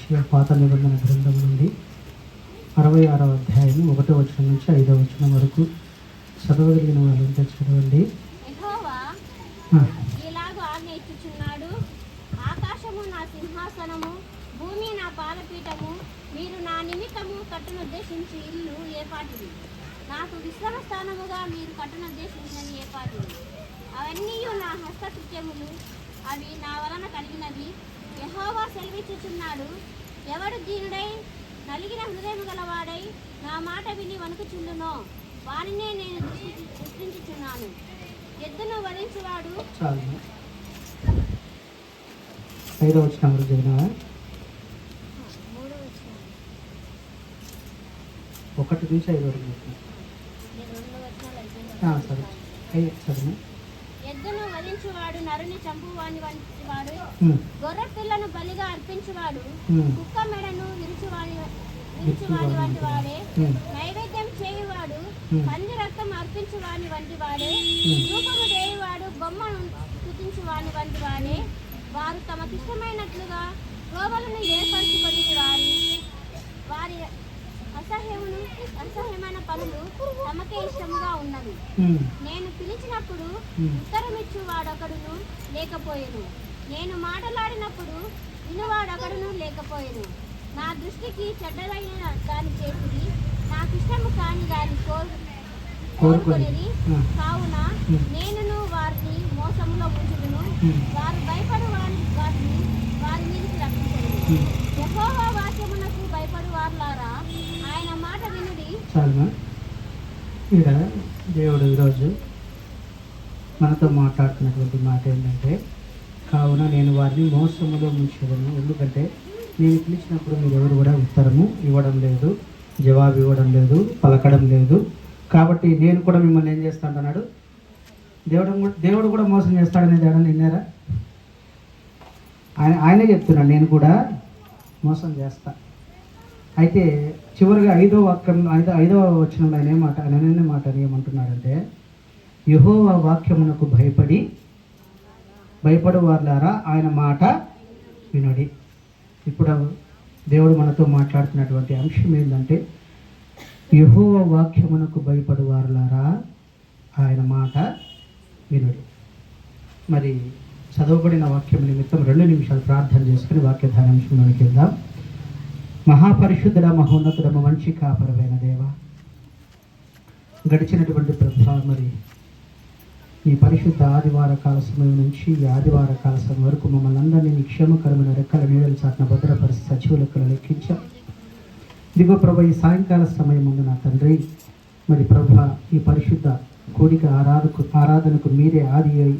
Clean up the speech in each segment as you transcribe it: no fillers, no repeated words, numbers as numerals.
పాత నిబంధన గ్రంథం నుండి 66వ అధ్యాయం 1వ వచనం నుంచి 5వ వచనం వరకు చదవగలిగిన వాళ్ళు ఉంటే చదవండి. ఇలాగూ ఆజ్ఞయించుచున్నాడు, ఆకాశము నా సింహాసనము, భూమి నా పాదపీఠము. మీరు నా నిమిత్తము కట్టునుద్దేశించి ఇల్లు ఏపాటిది, నాకు విశ్రమ స్థానముగా మీరు కట్టునుద్దేశించినది ఏపాటిది. అవన్నీ నా హస్తకృత్యములు, అవి నా వలన కలిగినవి. యెహోవా సెలవిచ్చుచున్నాడు, ఎవడు దీనుడై నలిగిన హృదయము గలవాడై నా మాట విని వణుకుచుండునో వానినే నేను దృష్టించుచున్నాను. ఎద్దును వధించువాడు 5వ వచనం వరకు చదివినావా? 1 నుంచి 5 వరకు సరే చదువు. ఎద్దును వధించువాడు నరుని చంపువాని వంటి వాడు, గొర్రె పిల్లను బలిగా అర్పించువాడు, కుక్క మెడను విరుచువాని వంటి వాడే, నైవేద్యం చేయువాడు పంది రక్తం అర్పించువాని వంటి వాడే, రూపము చేయువాడు బొమ్మను స్తుతించువాని వంటి వాడే. వారు తమకిష్టమైనట్లుగా రోగులను ఏర్పరచుకొని వారి అసహ్యమైన పనులు తమకే ఇష్టముగా ఉన్నది. నేను పిలిచినప్పుడు ఉత్తరమిచ్చు వాడొకడును లేకపోయేను, నేను మాటలాడినప్పుడు వినువాడొకడును లేకపోయేను. నా దృష్టికి చెడ్డదైన దాని చేసిరి, నాకు ఇష్టము కాని దాన్ని కోరుకొనిది. కావున నేనును వారిని మోసములో ఉంచుదును, వారు భయపడు వారిని వారి మీదకి రప్పించదు. యెహోవా వాక్యమునకు భయపడు వారులారా, ఆయన మాట వినుడి. చాలుమా. ఇక్కడ దేవుడు ఈరోజు మనతో మాట్లాడుతున్నటువంటి మాట ఏంటంటే, కావున నేను వారిని మోసములో ముంచేదను. ఎందుకంటే నేను పిలిచినప్పుడు మీరు ఎవరు కూడా ఉత్తరము ఇవ్వడం లేదు, జవాబు ఇవ్వడం లేదు, పలకడం లేదు. కాబట్టి నేను కూడా మిమ్మల్ని ఏం చేస్తా అంటున్నాడు, దేవుడు కూడా మోసం చేస్తాడనే తేడాన్ని విన్నారా? ఆయనే చెప్తున్నాడు, నేను కూడా మోసం చేస్తా. అయితే చివరిగా 5వ వచనంలో ఆయన మాట ఏమంటున్నాడంటే, యెహోవా వాక్యమునకు భయపడు వారులారా ఆయన మాట వినుడి. ఇప్పుడు దేవుడు మనతో మాట్లాడుతున్నటువంటి అంశం ఏంటంటే, యెహోవా వాక్యమునకు భయపడు వారులారా ఆయన మాట వినుడి. మరి చదవబడిన వాక్యం నిమిత్తం 2 నిమిషాలు ప్రార్థన చేసుకుని వాక్య ధ్యానాంశంలోకి వెళ్దాం. మహాపరిశుద్ధుడ, మహోన్నతుడ, మంచి కాపరమైన దేవ, గడిచినటువంటి ప్రభా, మరి ఈ పరిశుద్ధ ఆదివార కాల సమయం నుంచి ఈ ఆదివార కాల సమయం వరకు మమ్మల్ని అందరినీ నీ క్షేమకరమైన రెక్కల నీడలు చాటున భద్రపరిచి సజీవ లెక్కలు లెక్కించాం. దిగో ప్రభా, ఈ సాయంకాల సమయం ముందు నా తండ్రి, మరి ప్రభా, ఈ పరిశుద్ధ కోడిక ఆరాధనకు మీరే ఆది అయి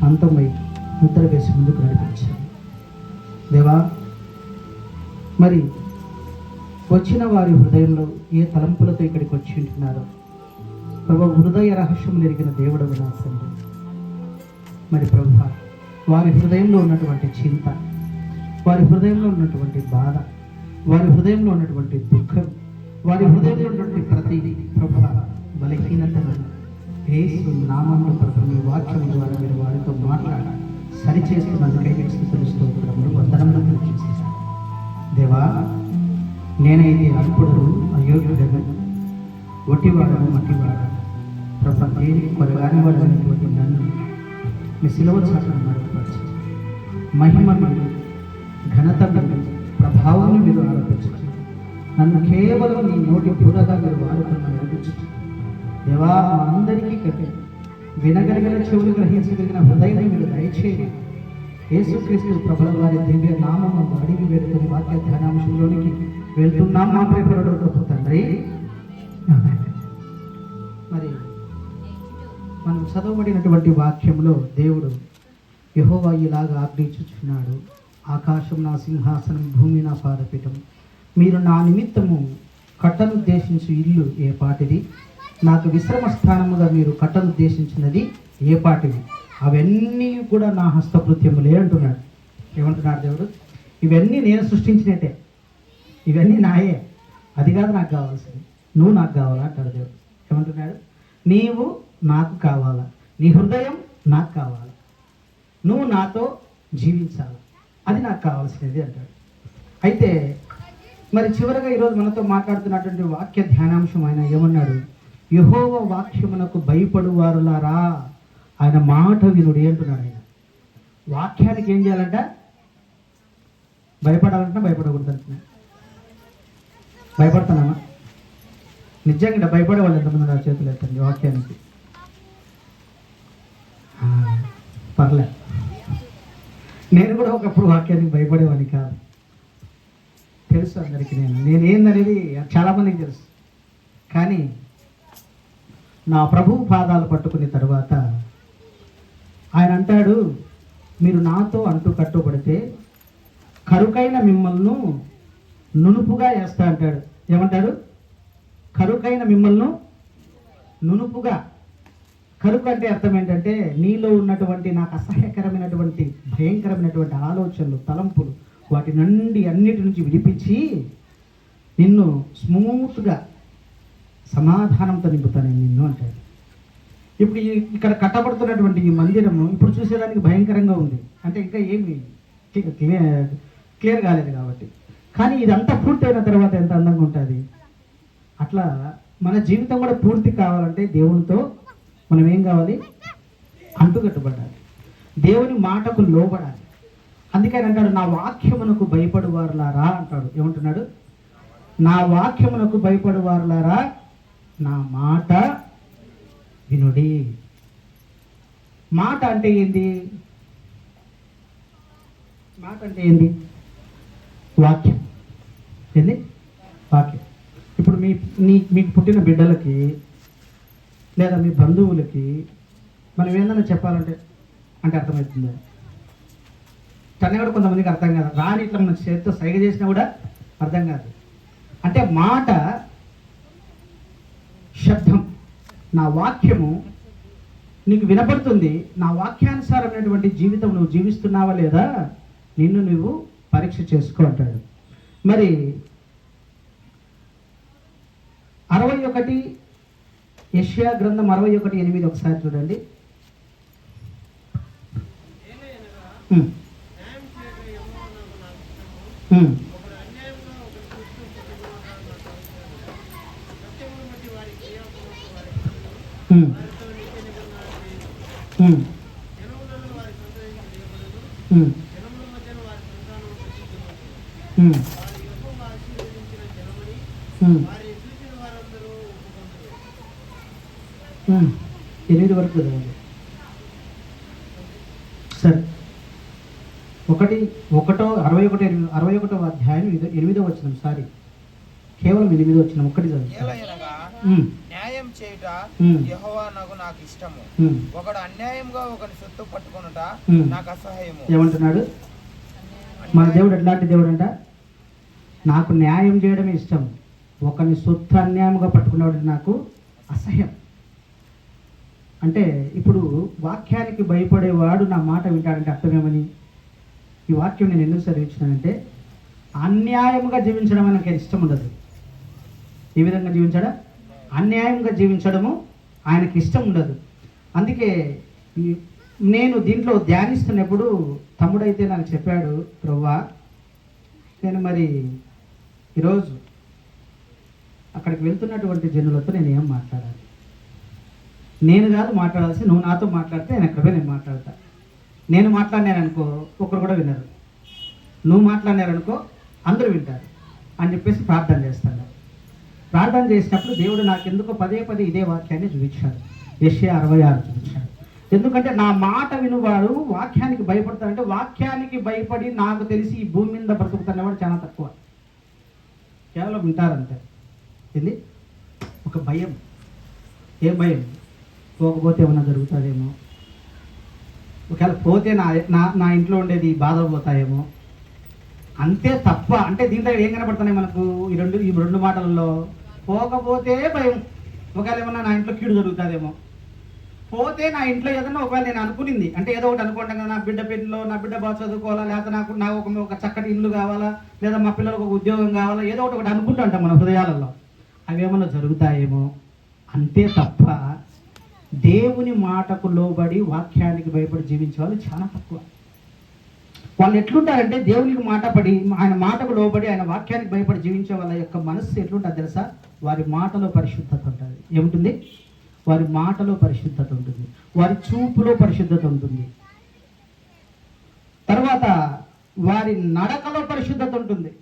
అంతమై ముద్ర వేసి ముందుకు నడిపించారు దేవా. మరి వచ్చిన వారి హృదయంలో ఏ తలంపులతో ఇక్కడికి వచ్చి ఉంటున్నారో ప్రభు, హృదయ రహస్యం ఎరిగిన దేవుడు నా తండ్రి. మరి ప్రభు, వారి హృదయంలో ఉన్నటువంటి చింత, వారి హృదయంలో ఉన్నటువంటి బాధ, వారి హృదయంలో ఉన్నటువంటి దుఃఖం, వారి హృదయంలో ఉన్నటువంటి ప్రతి ప్రభు బలహీనతను యేసు నామములో ప్రభు మీ వాక్యం ద్వారా మీరు వారితో మాట్లాడాలి సరిచేస్తున్నందుకై స్తోత్రములు వందనములు చేసేసాను దేవా. నేనైతే అల్పుడు, అయోగ్యుడను, ఒట్టివాడను, మట్టివాడను ప్రభు, దేనికి కొరగాని వాడైనటువంటి నన్ను మీ సిలువ చాటున నడుపరచు. మహిమను, ఘనతను, ప్రభావాన్ని మీరు ఆరోపించు. నన్ను కేవలం నీ నోటి బూరగా మీరు వాడుతున్న నడిపించు దేవా. మా అందరికీ వినగలిగిన చెవులు గ్రహించగలిగిన హృదయాన్ని మీరు దయచేయండి. యేసుక్రీస్తు ప్రభుల వారి దివ్య నామము అడిగి వెళ్తున్న వాక్య ధ్యానాంశంలోనికి వెళ్తున్నాం మా ప్రియపరుడు గొప్ప తండ్రి. మరి మనం చదవబడినటువంటి వాక్యంలో దేవుడు యెహోవా ఇలాగా ఆజ్ఞయించుచున్నాడు, ఆకాశం నా సింహాసనం, భూమి నా పాదపీఠం. మీరు నా నిమిత్తము కట్టనుద్దేశించు ఇల్లు ఏ పాటిది, నాకు విశ్రమ స్థానముగా మీరు కట్టనుద్దేశించినది ఏ పాటిది. అవన్నీ కూడా నా హస్తకృత్యములే అంటున్నాడు. ఏమంటున్నాడు దేవుడు? ఇవన్నీ నేను సృష్టించినట్టే, ఇవన్నీ నాయే, అది కాదు నాకు కావాల్సింది, నువ్వు నాకు కావాలా అంటాడు దేవుడు. ఏమంటున్నాడు? నీవు నాకు కావాలా, నీ హృదయం నాకు కావాలా, నువ్వు నాతో జీవించాలి, అది నాకు కావాల్సినది అంటాడు. అయితే మరి చివరగా ఈరోజు మనతో మాట్లాడుతున్నటువంటి వాక్య ధ్యానాంశం ఆయన ఏమన్నాడు? యెహోవా వాక్యమునకు భయపడువారులారా ఆయన మాట వినుడి అంటున్నాడు. ఆయన వాక్యానికి ఏం చేయాలంట? భయపడాలంటే భయపడకూడదు అంటున్నా. భయపడుతున్నామా? నిజంగా భయపడే వాళ్ళు ఎంతమంది నా చేతులు ఎత్తండి వాక్యానికి. పర్లే, నేను కూడా ఒకప్పుడు వాక్యానికి భయపడేవాడిని కాదు. తెలుసు అందరికీ నేనేందనేది చాలామందికి తెలుసు. కానీ నా ప్రభువు పాదాలు పట్టుకున్న తర్వాత ఆయన అంటాడు, మీరు నాతో అంటూ కట్టుబడితే కరుకైన మిమ్మల్ని నునుపుగా వేస్తా అంటాడు. ఏమంటాడు? కరుకైన మిమ్మల్ని నునుపుగా. కరుకు అంటే అర్థం ఏంటంటే నీలో ఉన్నటువంటి నాకు అసహ్యకరమైనటువంటి భయంకరమైనటువంటి ఆలోచనలు, తలంపులు, వాటి నుండి అన్నిటి నుంచి విడిపించి నిన్ను స్మూత్గా సమాధానంతో నింపుతాను నిన్ను అంటాడు. ఇప్పుడు ఇక్కడ కట్టబడుతున్నటువంటి ఈ మందిరము ఇప్పుడు చూసేదానికి భయంకరంగా ఉంది. అంటే ఇంకా ఏమి క్లియర్ కాలేదు కాబట్టి. కానీ ఇదంతా పూర్తయిన తర్వాత ఎంత అందంగా ఉంటుంది. అట్లా మన జీవితం కూడా పూర్తి కావాలంటే దేవునితో మనం ఏం కావాలి? అంటుకట్టుబడాలి, దేవుని మాటకు లోబడాలి. అందుకని అంటాడు, నా వాక్యమునకు భయపడువారులారా అంటాడు. ఏమంటున్నాడు? నా వాక్యమునకు భయపడువారులారా నా మాట వినుడి. మాట అంటే ఏంది? మాట అంటే ఏంది? వాక్యం. ఏంది? వాక్యం. ఇప్పుడు మీకు పుట్టిన బిడ్డలకి లేదా మీ బంధువులకి మనం ఏందన్నా చెప్పాలంటే అంటే అర్థమవుతుందా? తన కూడా కొంతమందికి అర్థం కాదు. రాని ఇట్లా మనం చేతితో సైగ చేసినా కూడా అర్థం కాదు. అంటే మాట శబ్దం. నా వాక్యము నీకు వినపడుతుంది. నా వాక్యానుసారమైనటువంటి జీవితం నువ్వు జీవిస్తున్నావా లేదా నిన్ను నువ్వు పరీక్ష చేసుకో అంటాడు. మరి 61 యెషయా గ్రంథం 61:8 ఒకసారి చూడండి. ఎనిమిది వరకు చదవండి. సరే, 61వ అధ్యాయం 8వ వచనం. సారీ, కేవలం 8వ వచనం ఒక్కటి చదువు. న్యాయం చేయుట యెహోవానకు నాకు ఇష్టము. ఒకడు అన్యాయంగా ఒకని సొత్తు పట్టుకొనుట నాకు అసహ్యము. ఏమంటున్నాడు? మన దేవుడు ఎట్లాంటి దేవుడు అంట? నాకు న్యాయం చేయడమే ఇష్టం, ఒకని సొత్తు అన్యాయంగా పట్టుకున్నాడు నాకు అసహ్యం. అంటే ఇప్పుడు వాక్యానికి భయపడేవాడు నా మాట వింటాడంటే అర్థమేమని? ఈ వాక్యం నేను ఎందుకు చదివించానంటే అన్యాయంగా జీవించడం నాకు ఇష్టం ఉండదు. ఈ విధంగా జీవించడం, అన్యాయంగా జీవించడము ఆయనకి ఇష్టం ఉండదు. అందుకే నేను దీంట్లో ధ్యానిస్తున్నప్పుడు తమ్ముడైతే నాకు చెప్పాడు, ప్రభువా నేను మరి ఈరోజు అక్కడికి వెళ్తున్నటువంటి జనులతో నేను ఏం మాట్లాడాలి? నేను కాదు మాట్లాడాల్సి, నువ్వు నాతో మాట్లాడితే నేను ఎక్కడ పోయి నేను మాట్లాడతా. నేను మాట్లాడినాననుకో ఒకరు కూడా వినరు, నువ్వు మాట్లాడినారనుకో అందరూ వింటారు అని చెప్పేసి ప్రార్థన చేస్తాను. ప్రార్థన చేసినప్పుడు దేవుడు నాకెందుకో పదే ఇదే వాక్యాన్ని చూపించాడు. యెషయా 66 చూపించాడు. ఎందుకంటే నా మాట వినువాడు వాక్యానికి భయపడతాడంటే, వాక్యానికి భయపడి నాకు తెలిసి ఈ భూమి మీద బ్రతుకుతున్నవాడు చాలా తక్కువ. కేవలం వింటారంతే. ఇది ఒక భయం. ఏం భయం? పోకపోతే ఏమన్నా జరుగుతుందేమో, ఒకవేళ పోతే నా ఇంట్లో ఉండేది బాధలు పోతాయేమో, అంతే తప్ప. అంటే దీంట్లో ఏం కనపడుతున్నాయి మనకు ఈ రెండు మాటలలో? పోకపోతే భయం, ఒకవేళ ఏమన్నా నా ఇంట్లో కీడు జరుగుతుందేమో. పోతే నా ఇంట్లో ఏదన్నా ఒకవేళ నేను అనుకునింది అంటే ఏదో ఒకటి అనుకుంటాం కదా, నా బిడ్డ పెళ్ళిలో నా బిడ్డ బాగా చదువుకోవాలా, లేకపోతే నాకు ఒక చక్కటి ఇల్లు కావాలా, లేదా మా పిల్లలకు ఒక ఉద్యోగం కావాలా, ఏదో ఒకటి అనుకుంటూ ఉంటాం మన హృదయాలలో. అవేమన్నా జరుగుతాయేమో, అంతే తప్ప దేవుని మాటకు లోబడి వాక్యానికి భయపడి జీవించే వాళ్ళు చాలా తక్కువ. వాళ్ళు ఎట్లుంటారంటే దేవునికి మాట పడి, ఆయన మాటకు లోబడి, ఆయన వాక్యానికి భయపడి జీవించే వాళ్ళ యొక్క మనస్సు ఎట్లుంటుంది తెలుసా? వారి మాటలో పరిశుద్ధత ఉంటుంది. ఏముంటుంది? వారి మాటలో పరిశుద్ధత ఉంటుంది, వారి చూపులో పరిశుద్ధత ఉంటుంది, తర్వాత వారి నడకలో పరిశుద్ధత ఉంటుంది,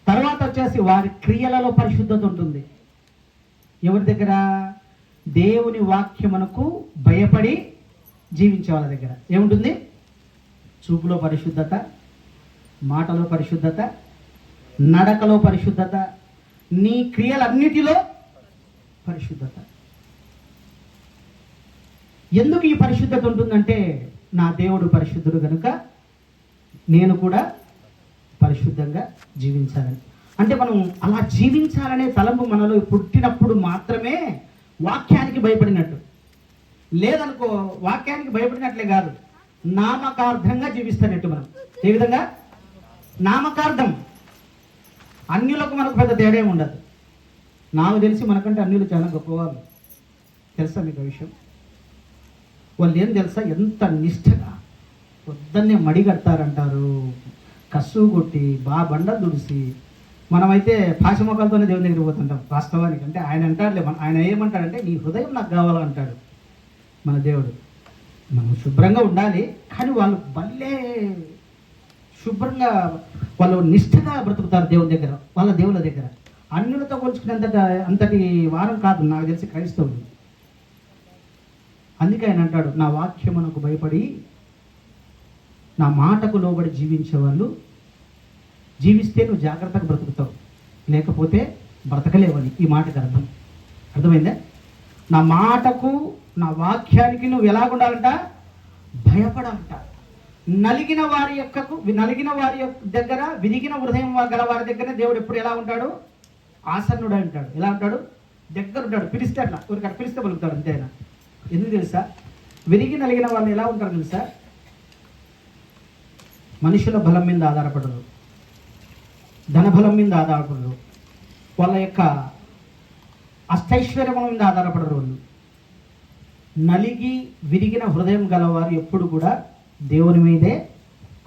తర్వాత వచ్చేసి వారి క్రియలలో పరిశుద్ధత ఉంటుంది. ఎవరి దగ్గర? దేవుని వాక్యమునకు భయపడి జీవించే వాళ్ళ దగ్గర ఏముంటుంది? చూపులో పరిశుద్ధత, మాటలో పరిశుద్ధత, నడకలో పరిశుద్ధత, నీ క్రియలన్నిటిలో పరిశుద్ధత. ఎందుకు ఈ పరిశుద్ధత ఉంటుందంటే, నా దేవుడు పరిశుద్ధుడు కనుక నేను కూడా పరిశుద్ధంగా జీవించాలని. అంటే మనం అలా జీవించాలనే తలంపు మనలో పుట్టినప్పుడు మాత్రమే వాక్యానికి భయపడినట్టు. లేదనుకో, వాక్యానికి భయపడినట్లే కాదు, నామకార్థంగా జీవిస్తున్నట్టు మనం. ఏ విధంగా? నామకార్థం. అన్యులకు మనకు పెద్ద తేడా ఉండదు. నాకు తెలిసి మనకంటే అన్యులు చాలా గొప్పవాళ్ళు. తెలుసా మీకు విషయం? వాళ్ళు ఏం తెలుసా? ఎంత నిష్ఠగా పొద్దున్నే మడి కడతారంటారు, కస్సు కొట్టి బండ దుడిసి. మనమైతే పాశమొక్కలతోనే దేవుని దగ్గర పోతుంటాం వాస్తవానికి. అంటే ఆయన అంటాడులే, ఆయన ఏమంటాడంటే నీ హృదయం నాకు కావాలంటాడు మన దేవుడు. మనం శుభ్రంగా ఉండాలి, కానీ వాళ్ళు భలే శుభ్రంగా, వాళ్ళు నిష్ఠగా బ్రతుకుతారు దేవుని దగ్గర, వాళ్ళ దేవుళ్ళ దగ్గర. అన్యులతో అంతటి వారం కాదు నాకు తెలిసి క్రైస్తవులు. అందుకే ఆయన అంటాడు, నా వాక్యమునకు భయపడి నా మాటకు లోబడి జీవించే వాళ్ళు జీవిస్తే నువ్వు జాగ్రత్తగా బ్రతుకుతావు, లేకపోతే బ్రతకలేవని. ఈ మాటకు అర్థమైందా? నా మాటకు, నా వాక్యానికి నువ్వు ఎలాగుండాలంట? భయపడాలంట. నలిగిన వారి దగ్గర, విరిగిన హృదయం గల వారి దగ్గర దేవుడు ఎప్పుడు ఎలా ఉంటాడు? ఆసన్నుడు అంటాడు. ఎలా ఉంటాడు? దగ్గర ఉంటాడు. పిలిస్తే అట్లా ఊరికి పిలిస్తే పలుకుతాడు అంతే. ఆయన ఎందుకు తెలుసా? విరిగి నలిగిన వాళ్ళు ఎలా ఉంటారు తెలుసా? మనుషుల బలం మీద ఆధారపడరు, ధనబలం మీద ఆధారపడరు, వాళ్ళ యొక్క అష్టైశ్వర్యం మీద ఆధారపడరు. వాళ్ళు నలిగి విరిగిన హృదయం గలవారు ఎప్పుడు కూడా దేవుని మీదే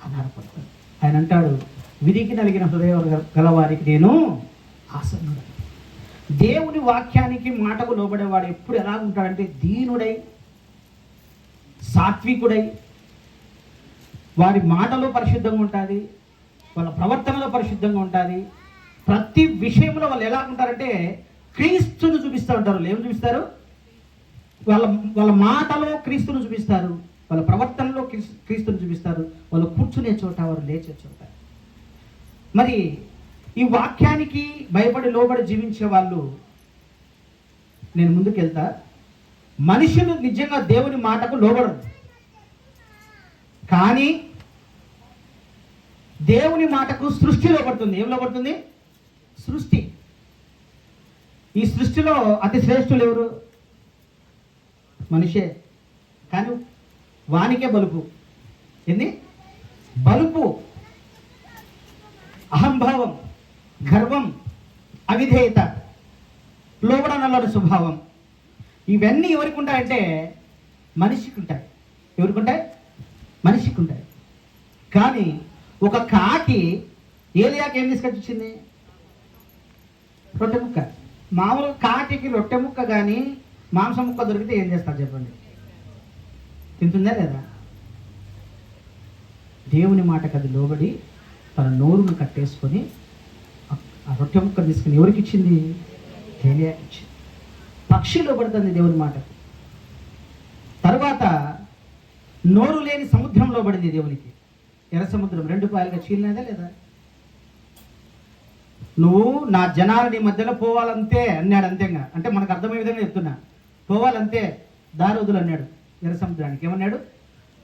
ఆధారపడతారు. ఆయన అంటాడు, విరిగి నలిగిన హృదయం గలవారికి నేను ఆసన్నుడు. దేవుని వాక్యానికి మాటకు లోబడేవాడు ఎప్పుడు ఎలా ఉంటాడంటే దీనుడై, సాత్వికుడై, వారి మాటలో పరిశుద్ధంగా ఉంటుంది, వాళ్ళ ప్రవర్తనలో పరిశుద్ధంగా ఉంటుంది. ప్రతి విషయంలో వాళ్ళు ఎలా ఉంటారంటే క్రీస్తును చూపిస్తూ ఉంటారు. వాళ్ళు ఏం చూపిస్తారు? వాళ్ళ మాటలో క్రీస్తును చూపిస్తారు, వాళ్ళ ప్రవర్తనలో క్రీస్తును చూపిస్తారు, వాళ్ళు కూర్చునే చోట, వారు లేచే చోట. మరి ఈ వాక్యానికి భయపడి లోబడి జీవించే వాళ్ళు, నేను ముందుకు వెళ్తా, మనుషులు నిజంగా దేవుని మాటకు లోబడరు, కానీ దేవుని మాటకు సృష్టి లోబడుతుంది. ఏం లోబడుతుంది? సృష్టి. ఈ సృష్టిలో అతి శ్రేష్ఠులు ఎవరు? మనిషే. కానీ వానికే బలుపు. ఏంది? బలుపు, అహంభావం, గర్వం, అవిధేయత, లోబడనల్లని స్వభావం. ఇవన్నీ ఎవరికి ఉంటాయంటే మనిషికి ఉంటాయి. ఎవరికి ఉంటాయి? మనిషికి ఉంటాయి. కానీ ఒక కాకి ఏలియాకి ఏం తీసుకొచ్చి ఇచ్చింది? రొట్టె ముక్క. మామూలుగా కాకికి రొట్టె ముక్క కానీ మాంసం ముక్క దొరికితే ఏం చేస్తారు చెప్పండి? తింటుందా లేదా? దేవుని మాటకు అది లోబడి తన నోరును కట్టేసుకొని ఆ రొట్టె ముక్క తీసుకుని ఎవరికి ఇచ్చింది? ఏలియాకి ఇచ్చింది. పక్షి లోబడుతుంది దేవుని మాటకు. తర్వాత నోరు లేని సముద్రం లోబడింది దేవునికి. ఎర్ర సముద్రం 2 పాయలుగా చీలినదా లేదా? నువ్వు నా జనాలని మధ్యలో పోవాలంతే అన్నాడు. అంతేగా, అంటే మనకు అర్థమయ్యే విధంగా చెప్తున్నా. పోవాలంతే, దారి వదులు అన్నాడు ఎర్ర సముద్రానికి. ఏమన్నాడు?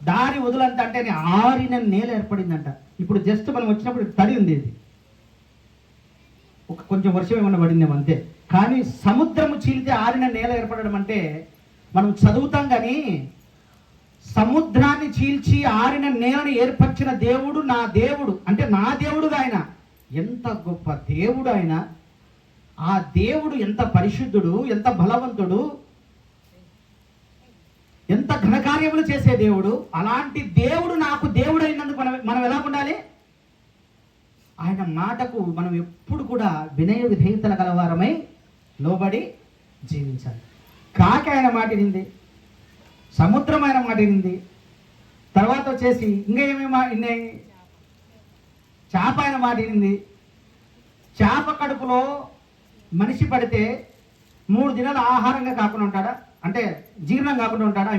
దారి వదులంత అంటే ఆరిన నేల ఏర్పడిందంట. ఇప్పుడు జస్ట్ మనం వచ్చినప్పుడు తడి ఉంది, ఇది ఒక కొంచెం వర్షం ఏమన్నా పడిందేమో అంతే. కానీ సముద్రము చీలితే ఆరిన నేల ఏర్పడడం అంటే మనం చదువుతాం, కానీ సముద్రాన్ని చీల్చి ఆరిన నేలని ఏర్పరిచిన దేవుడు నా దేవుడు, అంటే నా దేవుడుగా ఆయన. ఎంత గొప్ప దేవుడు ఆయన! ఆ దేవుడు ఎంత పరిశుద్ధుడు, ఎంత బలవంతుడు! ఎంత ఘనకార్యములు చేసే దేవుడు, అలాంటి దేవుడు నాకు దేవుడు అయినందుకు మనం ఎలా ఉండాలి? ఆయన మాటకు మనం ఎప్పుడు కూడా వినయ విధేయతల గలవారమై లోబడి జీవించాలి. కాకి ఆయన మాట వినింది, సముద్రం ఆయన మాట వినింది, తర్వాత వచ్చేసి ఇంకా ఏమేమి చేప ఆయన మాట వినింది. చేప కడుపులో మనిషి పడితే 3 దినాలు ఆహారంగా కాకుండా ఉంటాడా? అంటే జీర్ణం కాకుండా ఉంటాడా?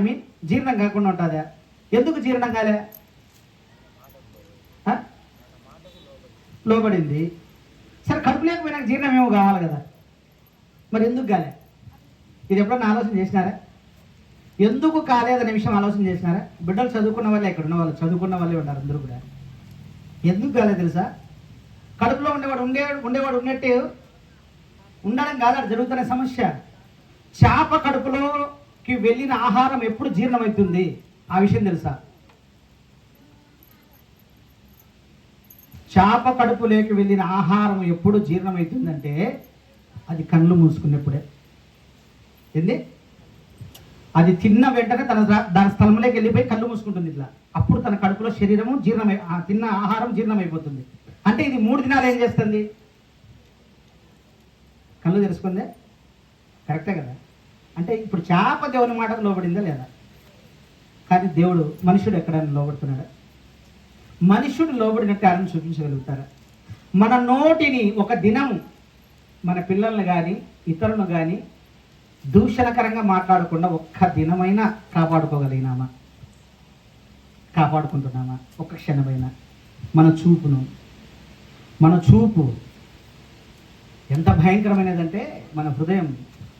జీర్ణం కాకుండా ఉంటుందా? ఎందుకు జీర్ణం కాలే? లోబడింది. సరే, కడుపు లేకపోయినా జీర్ణం ఏమో కావాలి కదా, మరి ఎందుకు కాలే? ఇది ఎప్పుడన్నా ఆలోచన చేసినారా? ఎందుకు కాలేదనే విషయం ఆలోచన చేసినారా? బిడ్డలు చదువుకున్న వాళ్ళే, ఇక్కడ ఉన్న వాళ్ళు చదువుకున్న వాళ్ళే ఉన్నారు అందరూ కూడా. ఎందుకు కాలేదు తెలుసా? కడుపులో ఉండేవాడు ఉన్నట్టు ఉండడం కాదు అది జరుగుతున్న సమస్య. చేప కడుపులోకి వెళ్ళిన ఆహారం ఎప్పుడు జీర్ణమవుతుంది ఆ విషయం తెలుసా? చేప కడుపులోకి వెళ్ళిన ఆహారం ఎప్పుడు జీర్ణమవుతుందంటే అది కళ్ళు మూసుకున్నప్పుడే. ఏంది? అది తిన్న వెంటనే దాని స్థలంలోకి వెళ్ళిపోయి కళ్ళు మూసుకుంటుంది ఇట్లా. అప్పుడు తన కడుపులో శరీరము తిన్న ఆహారం జీర్ణమైపోతుంది. అంటే ఇది 3 దినాలు ఏం చేస్తుంది? కళ్ళు తెరుచుకుందే. కరెక్టే కదా? అంటే ఇప్పుడు చేప దేవుని మాటకు లోబడిందా లేదా? కానీ మనుషుడు ఎక్కడైనా లోబడుతున్నాడా? మనుషుడు లోబడినట్టు ఆయన చూపించగలుగుతారా? మన నోటిని ఒక దినము మన పిల్లల్ని కానీ ఇతరులను కానీ దూషణకరంగా మాట్లాడకుండా ఒక్క దినమైనా కాపాడుకుంటున్నామా? ఒక్క క్షణమైనా మన చూపు ఎంత భయంకరమైనదంటే మన హృదయం.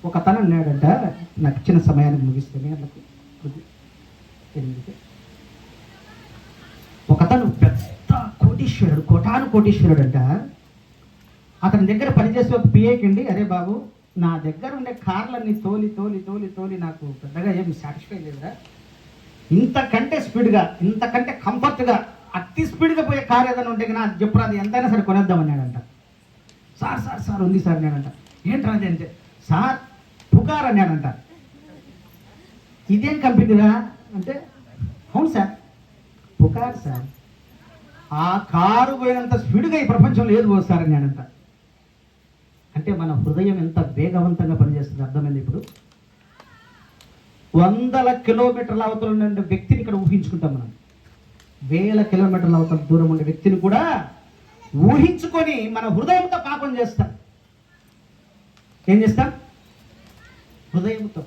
ఒక తను అన్నాడంట, నాకు ఇచ్చిన సమయానికి ముగిస్తేనే నాకు 8 ఒకతను పెద్ద కోటీశ్వరుడు అంట. అతని దగ్గర పనిచేసే ఒక పిఏకండి, అరే బాబు, నా దగ్గర ఉండే కార్లన్నీ తోలి నాకు పెద్దగా ఏమి సాటిస్ఫై లేదురా, ఇంతకంటే స్పీడ్గా ఇంతకంటే కంఫర్ట్గా అతి స్పీడ్గా పోయే కార్ ఏదైనా ఉంటే నాకు చెప్పురా, అది ఎంతైనా సరే కొనేద్దామన్నాడంట. సార్ ఉంది సార్ అన్నాడంట. ఏంట్రా అది అంటే, సార్ పుకార్ అన్నాడంట. ఇదేం కంపెనీరా అంటే, అవును సార్ పుకార్ సార్, ఆ కారు పోయినంత స్పీడ్గా ఈ ప్రపంచంలో ఏది పోస్తారు అన్నాడంట. అంటే మన హృదయం ఎంత వేగవంతంగా పనిచేస్తుంది అర్థమైంది. ఇప్పుడు 100 కిలోమీటర్ల అవతల ఉండే వ్యక్తిని ఇక్కడ ఊహించుకుంటాం మనం. 1000 కిలోమీటర్ల అవతల దూరం ఉండే వ్యక్తిని కూడా ఊహించుకొని మన హృదయంతో పాపం చేస్తాం. ఏం చేస్తాం? హృదయంతో.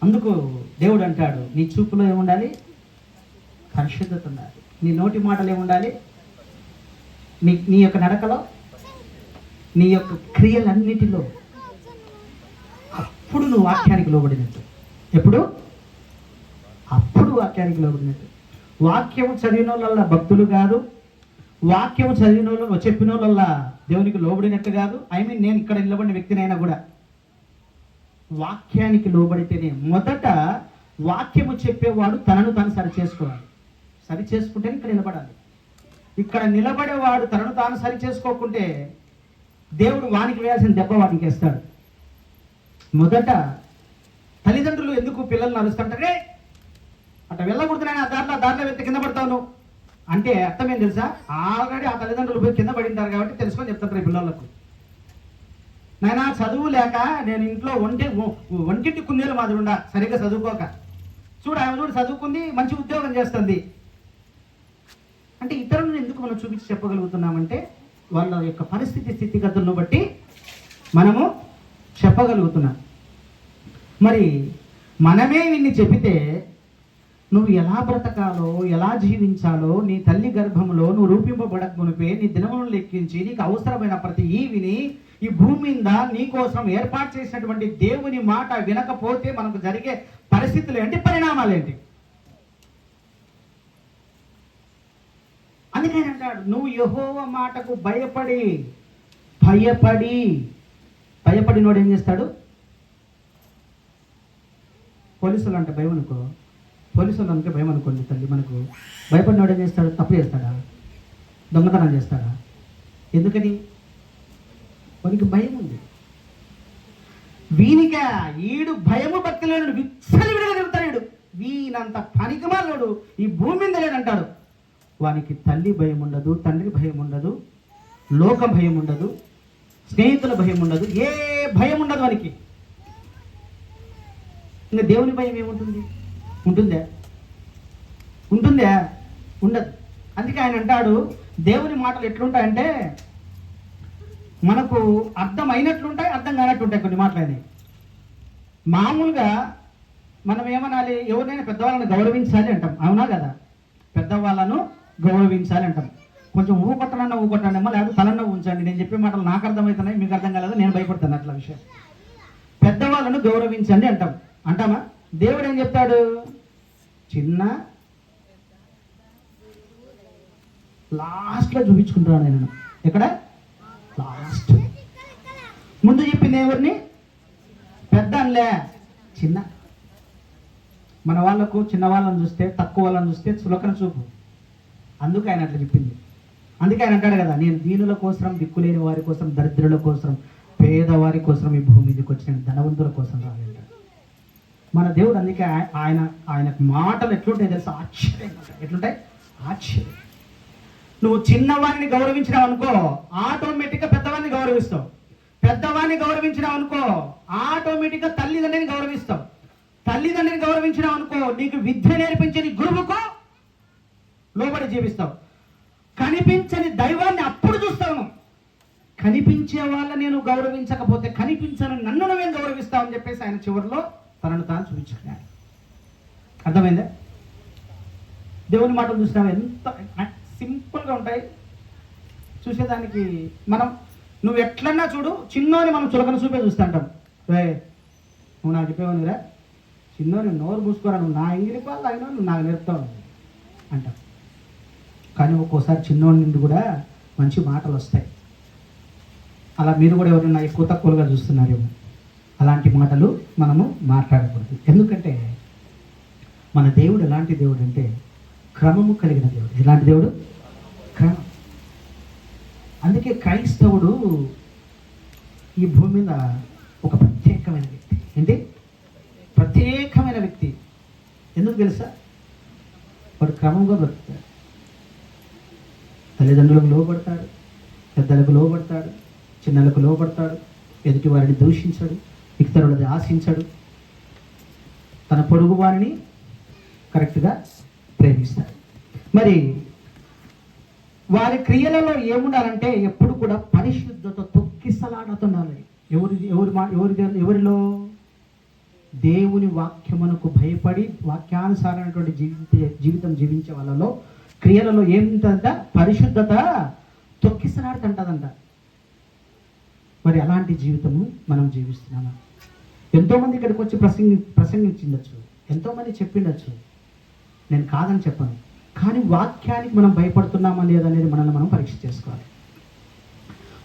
అందుకు దేవుడు అంటాడు, నీ చూపులో ఏముండాలి? పరిశుద్ధత ఉండాలి. నీ నోటి మాటలు ఏముండాలి? నీ యొక్క నడకలో, నీ యొక్క క్రియలన్నిటిలో. అప్పుడు నువ్వు వాక్యానికి లోబడినట్టు. ఎప్పుడు? అప్పుడు వాక్యానికి లోబడినట్టు. వాక్యం చదివిన వాళ్ళ భక్తులు కాదు, వాక్యం చెప్పిన వాళ్ళ దేవునికి లోబడినట్టు కాదు. నేను ఇక్కడ నిలబడిన వ్యక్తినైనా కూడా వాక్యానికి లోబడితేనే. మొదట వాక్యము చెప్పేవాడు తనను తాను సరి చేసుకోవాలి. సరి చేసుకుంటేనే ఇక్కడ నిలబడాలి. ఇక్కడ నిలబడేవాడు తనను తాను సరి చేసుకోకుంటే దేవుడు వానికి వేయాల్సిన దెబ్బ వానికి వేస్తాడు. మొదట తల్లిదండ్రులు ఎందుకు పిల్లల్ని అరుస్తుంటారే, అట్లా వెళ్ళకూడదునని ఆ దారిలో వెళ్తే కింద పడతాను అంటే అర్థం ఏం తెలుసా? ఆల్రెడీ ఆ తల్లిదండ్రులు పోయి కింద పడింటారు కాబట్టి తెలుసుకొని చెప్తారు పిల్లలకు. నాయనా చదువు లేక నేను ఇంట్లో ఒంటింటి కుందేలు మాదిరి ఉండా, సరిగ్గా చదువుకోక. ఆమె చూడు చదువుకుంది, మంచి ఉద్యోగం చేస్తుంది అంటే ఇతరులను ఎందుకు మనం చూపించి చెప్పగలుగుతున్నామంటే వాళ్ళ యొక్క స్థితిగతులను బట్టి మనము చెప్పగలుగుతున్నాం. మరి మనమే విన్ని చెప్పితే నువ్వు ఎలా బ్రతకాలో, ఎలా జీవించాలో, నీ తల్లి గర్భంలో నువ్వు రూపింపబడక మునిపే నీ దినములను లెక్కించి నీకు అవసరమైన ప్రతి ఈవిని ఈ భూమి మీద నీ కోసం ఏర్పాటు చేసినటువంటి దేవుని మాట వినకపోతే మనకు జరిగే పరిస్థితులు ఏంటి, పరిణామాలు ఏంటి? అందుకని అంటాడు, నువ్వు యెహోవా మాటకు భయపడినోడు ఏం చేస్తాడు? పోలీసులు అంటే భయం అనుకో, పోలీసులు అంటే భయం అనుకోండి తల్లి, మనకు భయపడినోడు ఏం చేస్తాడు? తప్పు చేస్తాడా? దొంగతనం చేస్తాడా? ఎందుకని? వానికి భయం ఉంది. వీనిక ఈడు భయము భక్తి లేడు, విచ్చలి విడిగా తిరుగుతాడు. వీడు వీనంత పనికిమాలోడు ఈ భూమి మీద లేడంటాడు. వానికి తల్లి భయం ఉండదు, తండ్రి భయం ఉండదు, లోక భయం ఉండదు, స్నేహితుల భయం ఉండదు, ఏ భయం ఉండదు వానికి. ఇంకా దేవుని భయం ఏముంటుంది? ఉంటుందా? ఉంటుందా? ఉండదు. అందుకే ఆయన అంటాడు, దేవుని మాటలు ఎట్లుంటాయంటే మనకు అర్థం అయినట్లుంటాయి, అర్థం కానట్లుంటాయి. కొన్ని మాటలు అనేవి మామూలుగా మనం ఏమనాలి? ఎవరినైనా పెద్దవాళ్ళని గౌరవించాలి అంటాం, అవునా కదా? పెద్దవాళ్ళను గౌరవించాలి అంటాం. కొంచెం ఊకొట్టనన్నా ఊకొట్టండి అమ్మా, లేకపోతే తలన్నా ఉంచండి. నేను చెప్పే మాటలు నాకు అర్థమవుతున్నాయి, మీకు అర్థం కాలేదు, నేను భయపడతాను అట్లా విషయం. పెద్దవాళ్ళను గౌరవించండి అంటాం, అంటామా? దేవుడు ఏం చెప్తాడు? చిన్న లాస్ట్లో చూపించుకుంటాడు ఆయన. ఎక్కడ? లాస్ట్. ముందు చెప్పింది ఎవరిని? పెద్ద అనలే, చిన్న. మన వాళ్ళకు చిన్న వాళ్ళని చూస్తే, తక్కువ వాళ్ళని చూస్తే చులకన చూపు. అందుకు ఆయన అట్లా చెప్పింది. అందుకే ఆయన అంటాడు కదా, నేను దీనుల కోసం, దిక్కులేని వారి కోసం, దరిద్రుల కోసం, పేదవారి కోసం ఈ భూమి మీదకి వచ్చిన, ధనవంతుల కోసం రాలేంటాడు మన దేవుడు. అందుకే ఆయన మాటలు ఎట్లుంటాయి తెలుసా? ఆశ్చర్యం. ఎట్లుంటాయి? ఆశ్చర్యం. నువ్వు చిన్నవాడిని గౌరవించినావు అనుకో, ఆటోమేటిక్గా పెద్దవాడిని గౌరవిస్తావు. పెద్దవాడిని గౌరవించినావు అనుకో, ఆటోమేటిక్గా తల్లిదండ్రిని గౌరవిస్తావు. తల్లిదండ్రిని గౌరవించినావు అనుకో, నీకు విద్య నేర్పించే నీ గురువుకు లోబడి జీవిస్తావు. కనిపించని దైవాన్ని అప్పుడు చూస్తావు. కనిపించే వాళ్ళ నేను గౌరవించకపోతే కనిపించని నన్ను నువ్వేం గౌరవిస్తావు అని చెప్పేసి ఆయన చివరిలో తనను తాను చూపించుకున్నాడు. అర్థమైందా? దేవుని మాటలు చూసినావు ఎంత సింపుల్గా ఉంటాయి చూసేదానికి. నువ్వు ఎట్లన్నా చూడు, చిన్నోని మనం చులకన చూపే చూస్తుంటాం. రే నువ్వు నాకు చెప్పేవానిరా, చిన్నోని నోరు మూసుకోరా, నువ్వు నా ఇంగిలి పాలు అయినా నువ్వు నాకు నేర్పుతావు అంటాం. కానీ ఒక్కోసారి చిన్నోడి నుండి కూడా మంచి మాటలు వస్తాయి. అలా మీరు కూడా ఎవరైనా ఎక్కువ తక్కువగా చూస్తున్నారేమో, అలాంటి మాటలు మనము మాట్లాడకూడదు. ఎందుకంటే మన దేవుడు ఎలాంటి దేవుడు అంటే క్రమము కలిగిన దేవుడు. ఎలాంటి దేవుడు? క్రమం. అందుకే క్రైస్తవుడు ఈ భూమి మీద ఒక ప్రత్యేకమైన వ్యక్తి. ఏంటి? ప్రత్యేకమైన వ్యక్తి. ఎందుకు తెలుసా? వాడు క్రమంగా బ్రతుకుతాడు. తల్లిదండ్రులకు లోబడతాడు, పెద్దలకు లోబడతాడు, చిన్నలకు లోబడతాడు, ఎదుటి వారిని దూషించాడు, ఇతరులది ఆశించాడు, తన పొరుగు వారిని కరెక్ట్గా ప్రేమిస్తాడు. మరి వారి క్రియలలో ఏముండాలంటే ఎప్పుడు కూడా పరిశుద్ధత తొక్కిసలాడుతుండాలి. ఎవరిలో? దేవుని వాక్యమునకు భయపడి వాక్యానుసారమైనటువంటి జీవితం జీవించే వాళ్ళలో క్రియలలో ఏముంటుందంట? పరిశుద్ధత తొక్కిసలాడుతుంటదంట. మరి అలాంటి జీవితము మనం జీవిస్తున్నామా? ఎంతోమంది ఇక్కడికి వచ్చి ప్రసంగించిండొచ్చు, ఎంతోమంది చెప్పిండొచ్చు, నేను కాదని చెప్పను. కానీ వాక్యానికి మనం భయపడుతున్నామా లేదనేది మనల్ని మనం పరీక్ష చేసుకోవాలి.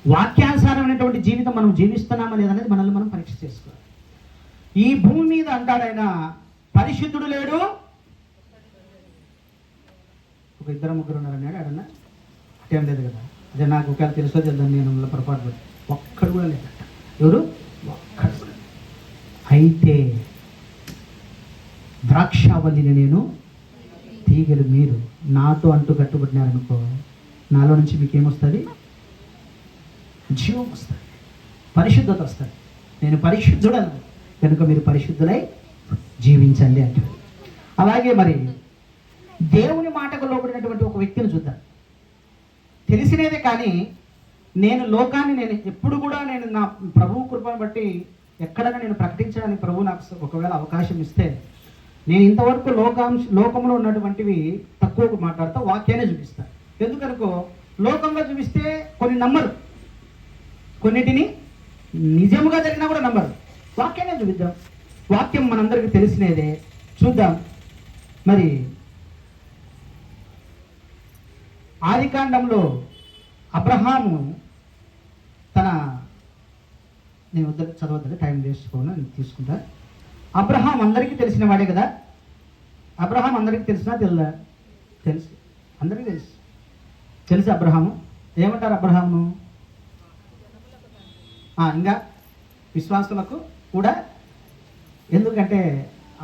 వాక్యానుసారమైనటువంటి జీవితం మనం జీవిస్తున్నామా లేదనేది మనల్ని మనం పరీక్ష చేసుకోవాలి. ఈ భూమి మీద అంటాడైనా పరిశుద్ధుడు లేడు. ఒక ఇద్దరు ముగ్గురు ఉన్నారన్నాడు. ఆడన్నా ఏం లేదు కదా, అదే నాకు ఒకవేళ తెలుసో తెలుద్దాం, నేను పొరపాటు ఒక్కడు కూడా లేదు. ఎవరు? ఒక్కడు కూడా. అయితే ద్రాక్షావల్లిని నేను, తీగలు మీరు. నాతో అంటూ కట్టుబడినారనుకో, నాలో నుంచి మీకు ఏమొస్తుంది? జీవం వస్తుంది, పరిశుద్ధత వస్తుంది. నేను పరిశుద్ధుడను కనుక మీరు పరిశుద్ధులై జీవించండి అంటారు. అలాగే మరి దేవుని మాటకు లోబడినటువంటి ఒక వ్యక్తిని చూద్దాం. తెలిసినదే కానీ నేను ఎప్పుడు కూడా నేను నా ప్రభువు కృపను బట్టి ఎక్కడైనా నేను ప్రకటించడానికి ప్రభు నాకు ఒకవేళ అవకాశం ఇస్తే, నేను ఇంతవరకు లోకంలో ఉన్నటువంటివి తక్కువకు మాట్లాడతా, వాక్యాన్ని చూపిస్తాను. ఎందుకనుకో లోకంలో చూపిస్తే కొన్ని నమ్మరు, కొన్నిటిని నిజముగా జరిగినా కూడా నమ్మరు. వాక్యాన్ని చూపిద్దాం. వాక్యం మనందరికీ తెలిసినదే. చూద్దాం. మరి ఆదికాండంలో అబ్రహాము నేను చదవద్దు, టైం వేసుకోను, నేను తీసుకుంటా. అబ్రహాం అందరికీ తెలిసిన వాడే కదా. అబ్రహాం అందరికీ తెలిసినా తెలుసు, అందరికీ తెలుసు అబ్రహాము. ఏమంటారు అబ్రహామును? ఇంకా విశ్వాసులకు కూడా. ఎందుకంటే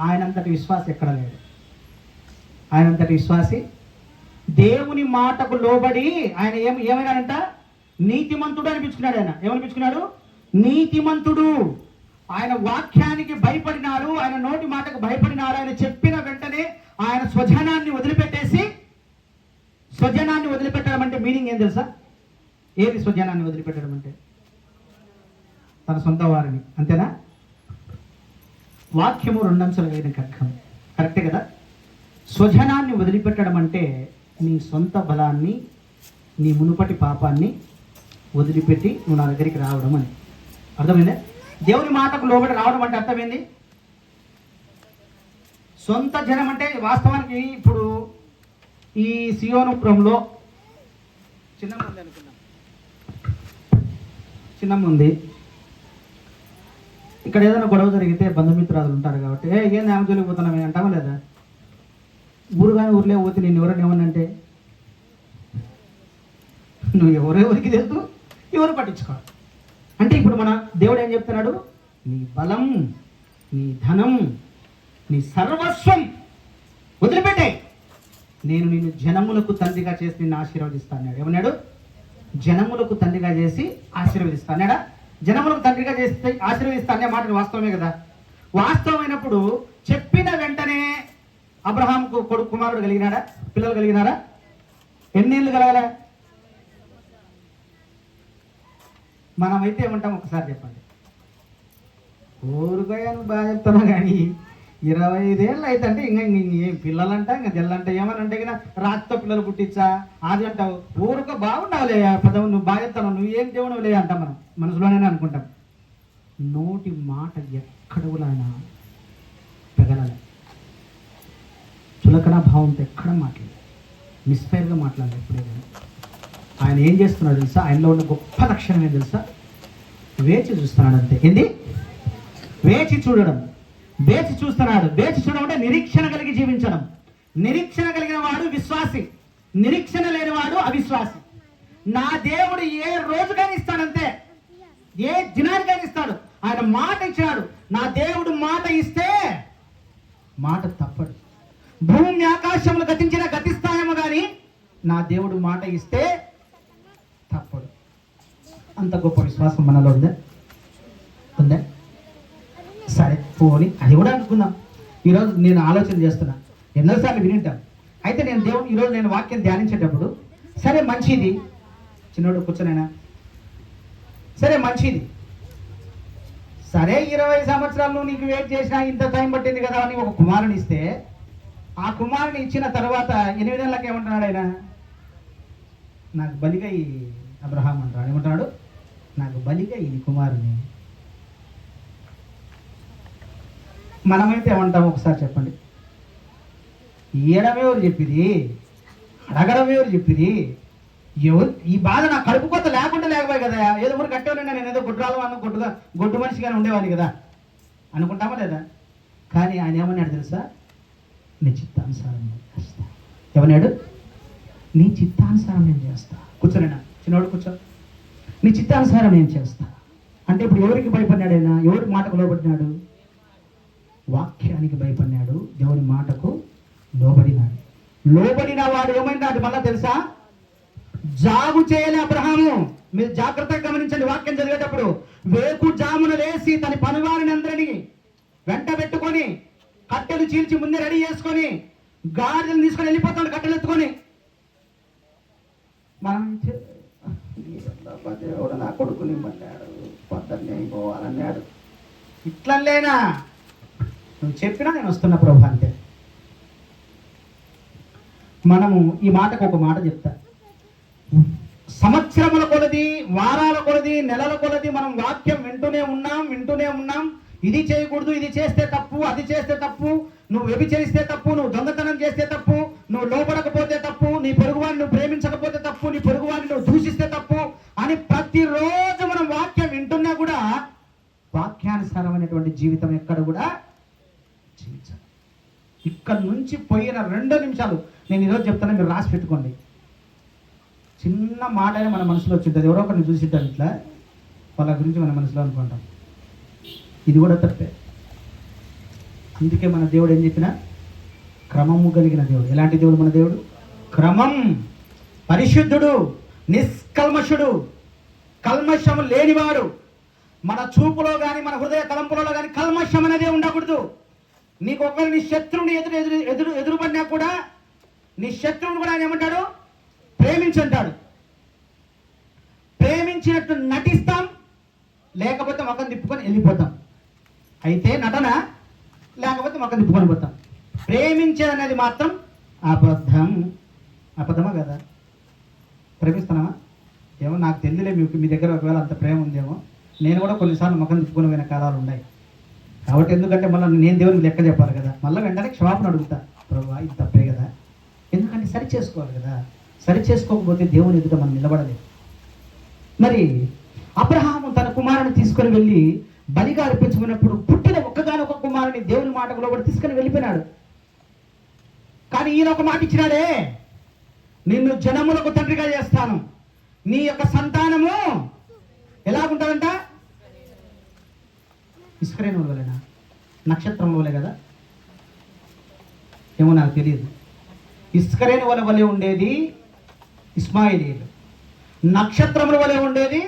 ఆయనంతటి విశ్వాసి ఎక్కడ లేడు. ఆయనంతటి విశ్వాసి దేవుని మాటకు లోబడి ఆయన ఏమైనాడంట? నీతిమంతుడు అనిపించుకున్నాడు. ఆయన ఏమనిపించుకున్నాడు? నీతిమంతుడు. ఆయన వాక్యానికి భయపడినారు, ఆయన నోటి మాటకు భయపడినారు. ఆయన చెప్పిన వెంటనే ఆయన స్వజనాన్ని వదిలిపెట్టడం అంటే మీనింగ్ ఏం తెలుసా? ఏది స్వజనాన్ని వదిలిపెట్టడం అంటే? తన సొంత వారిని, అంతేనా? వాక్యము రెండంచెలు అయిన ఖడ్గం, కరెక్టే కదా? స్వజనాన్ని వదిలిపెట్టడం అంటే నీ సొంత బలాన్ని, నీ మునుపటి పాపాన్ని వదిలిపెట్టి నువ్వు నా దగ్గరికి రావడం అని అర్థమైందే. దేవుని మాటకు లోబడి రావడం అంటే అర్థమైంది. సొంత జనం అంటే వాస్తవానికి ఇప్పుడు ఈ సియోనుపురంలో చిన్నమ్మ అనుకున్నాం, చిన్నమ్మ ఉంది. ఇక్కడ ఏదైనా గొడవ జరిగితే బంధుమిత్రాదులు ఉంటారు కాబట్టి ఏం ఆమె జోలికి పోతున్నామే అంటామా లేదా? ఊరుగానే ఊర్లే పోతే నేను ఎవరైనా ఏమనంటే నువ్వు ఎవరెవరికి తెలుసు, ఎవరు పట్టించుకోవాలి. అంటే ఇప్పుడు మన దేవుడు ఏం చెప్తున్నాడు? నీ బలం, నీ ధనం, నీ సర్వస్వం వదిలిపెట్టే, నేను నిన్ను జనములకు తండ్రిగా చేసి నిన్ను ఆశీర్వదిస్తాను. ఏమన్నాడు? జనములకు తండ్రిగా చేసి ఆశీర్వదిస్తాడా? జనములకు తండ్రిగా చేస్తే ఆశీర్వదిస్తా అనే మాట వాస్తవమే కదా. వాస్తవమైనప్పుడు చెప్పిన వెంటనే అబ్రహాంకు కుమారుడు కలిగినాడా? పిల్లలు కలిగినారా? ఎన్నేళ్ళు కలగలే? మనమైతే ఏమంటాం ఒకసారి చెప్పండి. ఊరుకోయాను బాగా చెప్తున్నా కానీ 25 ఏళ్ళు అయితే అంటే ఇంకా ఏం పిల్లలంట, ఇంకా తెల్లంట ఏమని అంటే కదా రాత్రితో పిల్లలు పుట్టించా అది అంటావు. ఊరుకో బాగుండావులే పదవు, నువ్వు బాగా చెప్తావు, నువ్వు ఏం దేవుడు లే అంటాం మనం మనసులోనే అనుకుంటాం. నోటి మాట ఎక్కడైనా పెగలాలి. చులకన భావంతో ఎక్కడ మాట్లాడాలి, మిస్ఫైర్గా మాట్లాడాలి ఎప్పుడైనా. ఆయన ఏం చేస్తున్నాడు తెలుసా? ఆయనలో ఉన్న గొప్ప లక్షణం ఏం తెలుసా? వేచి చూస్తున్నాడు అంతే. ఏంది? వేచి చూడడం. వేచి చూస్తున్నాడు. వేచి చూడడం అంటే నిరీక్షణ కలిగి జీవించడం. నిరీక్షణ కలిగిన వాడు విశ్వాసి, నిరీక్షణ లేనివాడు అవిశ్వాసి. నా దేవుడు ఏ రోజుకైనా ఇస్తాడంతే, ఏ దినానికైనా ఇస్తాడు. ఆయన మాట ఇచ్చాడు. నా దేవుడు మాట ఇస్తే మాట తప్పడు. భూమి ఆకాశములు గతిస్తాయేమో కానీ నా దేవుడు మాట ఇస్తే తప్పడు. అంత గొప్ప విశ్వాసం మనలో ఉందా? సరే పోని అది కూడా అనుకుందాం. ఈరోజు నేను ఆలోచన చేస్తున్నా, ఎన్నోసార్లు వినింటాం. అయితే నేను దేవుడు ఈరోజు నేను వాక్యం ధ్యానించేటప్పుడు సరే మంచిది, చిన్నోడు కూర్చొనైనా సరే మంచిది, సరే 20 సంవత్సరాలు నీకు వెయిట్ చేసినా ఇంత టైం పట్టింది కదా అని ఒక కుమారుని ఇస్తే, ఆ కుమారుని ఇచ్చిన తర్వాత 8 నెలలకు ఏమంటున్నాడు ఆయన? నాకు బలిగా ఈ అబ్రహాం అంటాడు. ఏమంటున్నాడు? నాకు బలిగా ఈ కుమారుని. మనమైతే ఏమంటాము ఒకసారి చెప్పండి? ఇయ్యడమే ఎవరు చెప్పిది, అడగడమే ఎవరు చెప్పిది? ఎవరు ఈ బాధ నా కడుపు కొత్త లేకపోయి కదా, ఏదో ఊరు కట్టేవాడినా నేను ఏదో గుడ్రాలు అన్న గొడ్డు మనిషిగానే ఉండేవాడిని కదా అనుకుంటామా లేదా? కానీ ఆయన ఏమన్నాడు తెలుసా? నీ చిత్తానుసారం నేను చేస్తా. ఏమన్నాడు? నీ చిత్తానుసారం నేను చేస్తా. కూర్చోలేనా చిన్నవాడు, కూర్చో. నీ చిత్తానుసారం నేను చేస్తా అంటే ఇప్పుడు ఎవరికి భయపడినాడు ఆయన? ఎవరి మాటకు లోబడినాడు? వాక్యానికి భయపడినాడు, దేవుని మాటకు లోబడినాడు. లోబడిన వాడు ఏమైనాడు మళ్ళా తెలుసా? జాగు చేయలే అబ్రహాము. మీరు జాగ్రత్తగా గమనించండి వాక్యం చదివేటప్పుడు. వేకు జామున లేసి తన పనివారిని అందరినీ వెంట పెట్టుకొని కట్టెలు చీల్చి ముందే రెడీ చేసుకొని గాడిదలు తీసుకొని వెళ్ళిపోతాడు కట్టెలు ఎత్తుకొని. మనం దేవుడు నా కొడుకుని అన్నాడు, పొద్దున్నే పోవాలన్నాడు. ఇట్లా లేనా? నువ్వు చెప్పినా నేను వస్తున్నా ప్రభు అంతే. మనము ఈ మాటకు ఒక మాట చెప్తా. సంవత్సరముల కొలది, వారాల కొలది, నెలల కొలది మనం వాక్యం వింటూనే ఉన్నాం. ఇది చేయకూడదు, ఇది చేస్తే తప్పు, అది చేస్తే తప్పు, నువ్వు వ్యభిచరిస్తే తప్పు, నువ్వు దొంగతనం చేస్తే తప్పు, నువ్వు లోపడకపోతే తప్పు, నీ పొరుగువాడిని నువ్వు ప్రేమించకపోతే తప్పు, నీ పొరుగువాడిని నువ్వు దూషిస్తే తప్పు అని ప్రతిరోజు మనం వాక్యం వింటున్నా కూడా వాక్యానుసారమైనటువంటి జీవితం ఎక్కడ కూడా జీవించాలి. ఇక్కడ నుంచి పోయిన 2 నిమిషాలు నేను ఈరోజు చెప్తాను, మీరు రాసి పెట్టుకోండి. చిన్న మాట అయినా మన మనసులో వచ్చింటుంది. ఎవరో ఒకరిని చూసింటారు, ఇట్లా వాళ్ళ గురించి మన మనసులో అనుకుంటాం. ఇది కూడా తప్పే. అందుకే మన దేవుడు ఏం చెప్పినా క్రమము కలిగిన దేవుడు. ఎలాంటి దేవుడు మన దేవుడు? క్రమం, పరిశుద్ధుడు, నిష్కల్మషుడు, కల్మషము లేనివాడు. మన చూపులో కానీ మన హృదయ తలంపులలో కానీ కల్మషం అనేదే ఉండకూడదు. నీకు ఒకవేళ నీ శత్రువుని ఎదురుపడినా కూడా నీ శత్రువుని కూడా ఆయన ఏమంటాడు? ప్రేమించంటాడు. ప్రేమించినట్టు నటిస్తాం, లేకపోతే మొఖం తిప్పుకొని వెళ్ళిపోతాం. అయితే నటన, లేకపోతే మొఖం తిప్పుకొని పోతాం. ప్రేమించేది అనేది మాత్రం అబద్ధమా కదా? ప్రేమిస్తున్నామా? ఏమో నాకు తెలియలే, మీ దగ్గర ఒకవేళ అంత ప్రేమ ఉందేమో. నేను కూడా కొన్నిసార్లు మొఖం తిప్పుకొని పోయిన కాలాలు ఉన్నాయి. కాబట్టి ఎందుకంటే మళ్ళీ నేను దేవునికి లెక్క చెప్పాలి కదా. మళ్ళీ వెంటనే క్షమాపణ అడుగుతా, ప్రభువా ఇది తప్పే కదా. ఎందుకంటే సరి చేసుకోవాలి కదా. సరి చేసుకోకపోతే దేవుని ఎదుట మనం నిలబడలేదు. మరి అబ్రహాము తన కుమారుని తీసుకొని వెళ్ళి బలిగా అర్పించుకున్నప్పుడు పుట్టిన ఒక్కగానొక్క కుమారుని దేవుని మాటకు లోబడి తీసుకొని వెళ్ళిపోయినాడు. కానీ ఈయన ఒక మాట ఇచ్చినాడే, నిన్ను జనములకు తండ్రిగా చేస్తాను, నీ యొక్క సంతానము ఎలాగుంటుందంట? ఇస్కరేణుల వలెనా, నక్షత్రం వలె కదా? ఏమో నాకు తెలియదు. ఇస్కరేణు వలె ఉండేది ఇస్మాయిలీలు, నక్షత్రముల వలె ఉండేది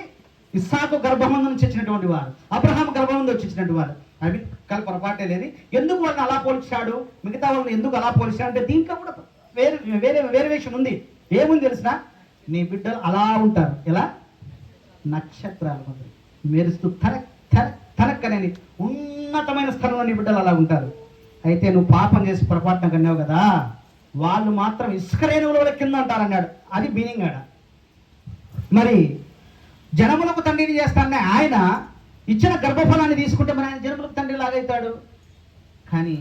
ఇస్సాకు గర్భం నుంచి వచ్చినటువంటి వారు, అబ్రహాం గర్భం నుంచి వచ్చినటువంటి వారు. అవి పొరపాటే లేదు. ఎందుకు వాళ్ళని అలా పోల్చాడు, మిగతా వాళ్ళని ఎందుకు అలా పోల్చాడు అంటే దీంట్లో కూడా వేరియేషన్ ఉంది. ఏముంది తెలిసిన? నీ బిడ్డలు అలా ఉంటారు. ఎలా? నక్షత్రాలు మెరుస్తూ తనక్కనేది ఉన్నతమైన స్థలంలో నీ బిడ్డలు అలా ఉంటారు. అయితే నువ్వు పాపం చేసి పొరపాటున కన్నావు కదా, వాళ్ళు మాత్రం ఇసుకరేణువుల కింద ఉంటారు అన్నాడు. అది మీనింగ్ ఆడ. మరి జనములకు తండ్రిని చేస్తానే ఆయన ఇచ్చిన గర్భఫలాన్ని తీసుకుంటే మరి ఆయన జనములకు తండ్రి లాగైతాడు. కానీ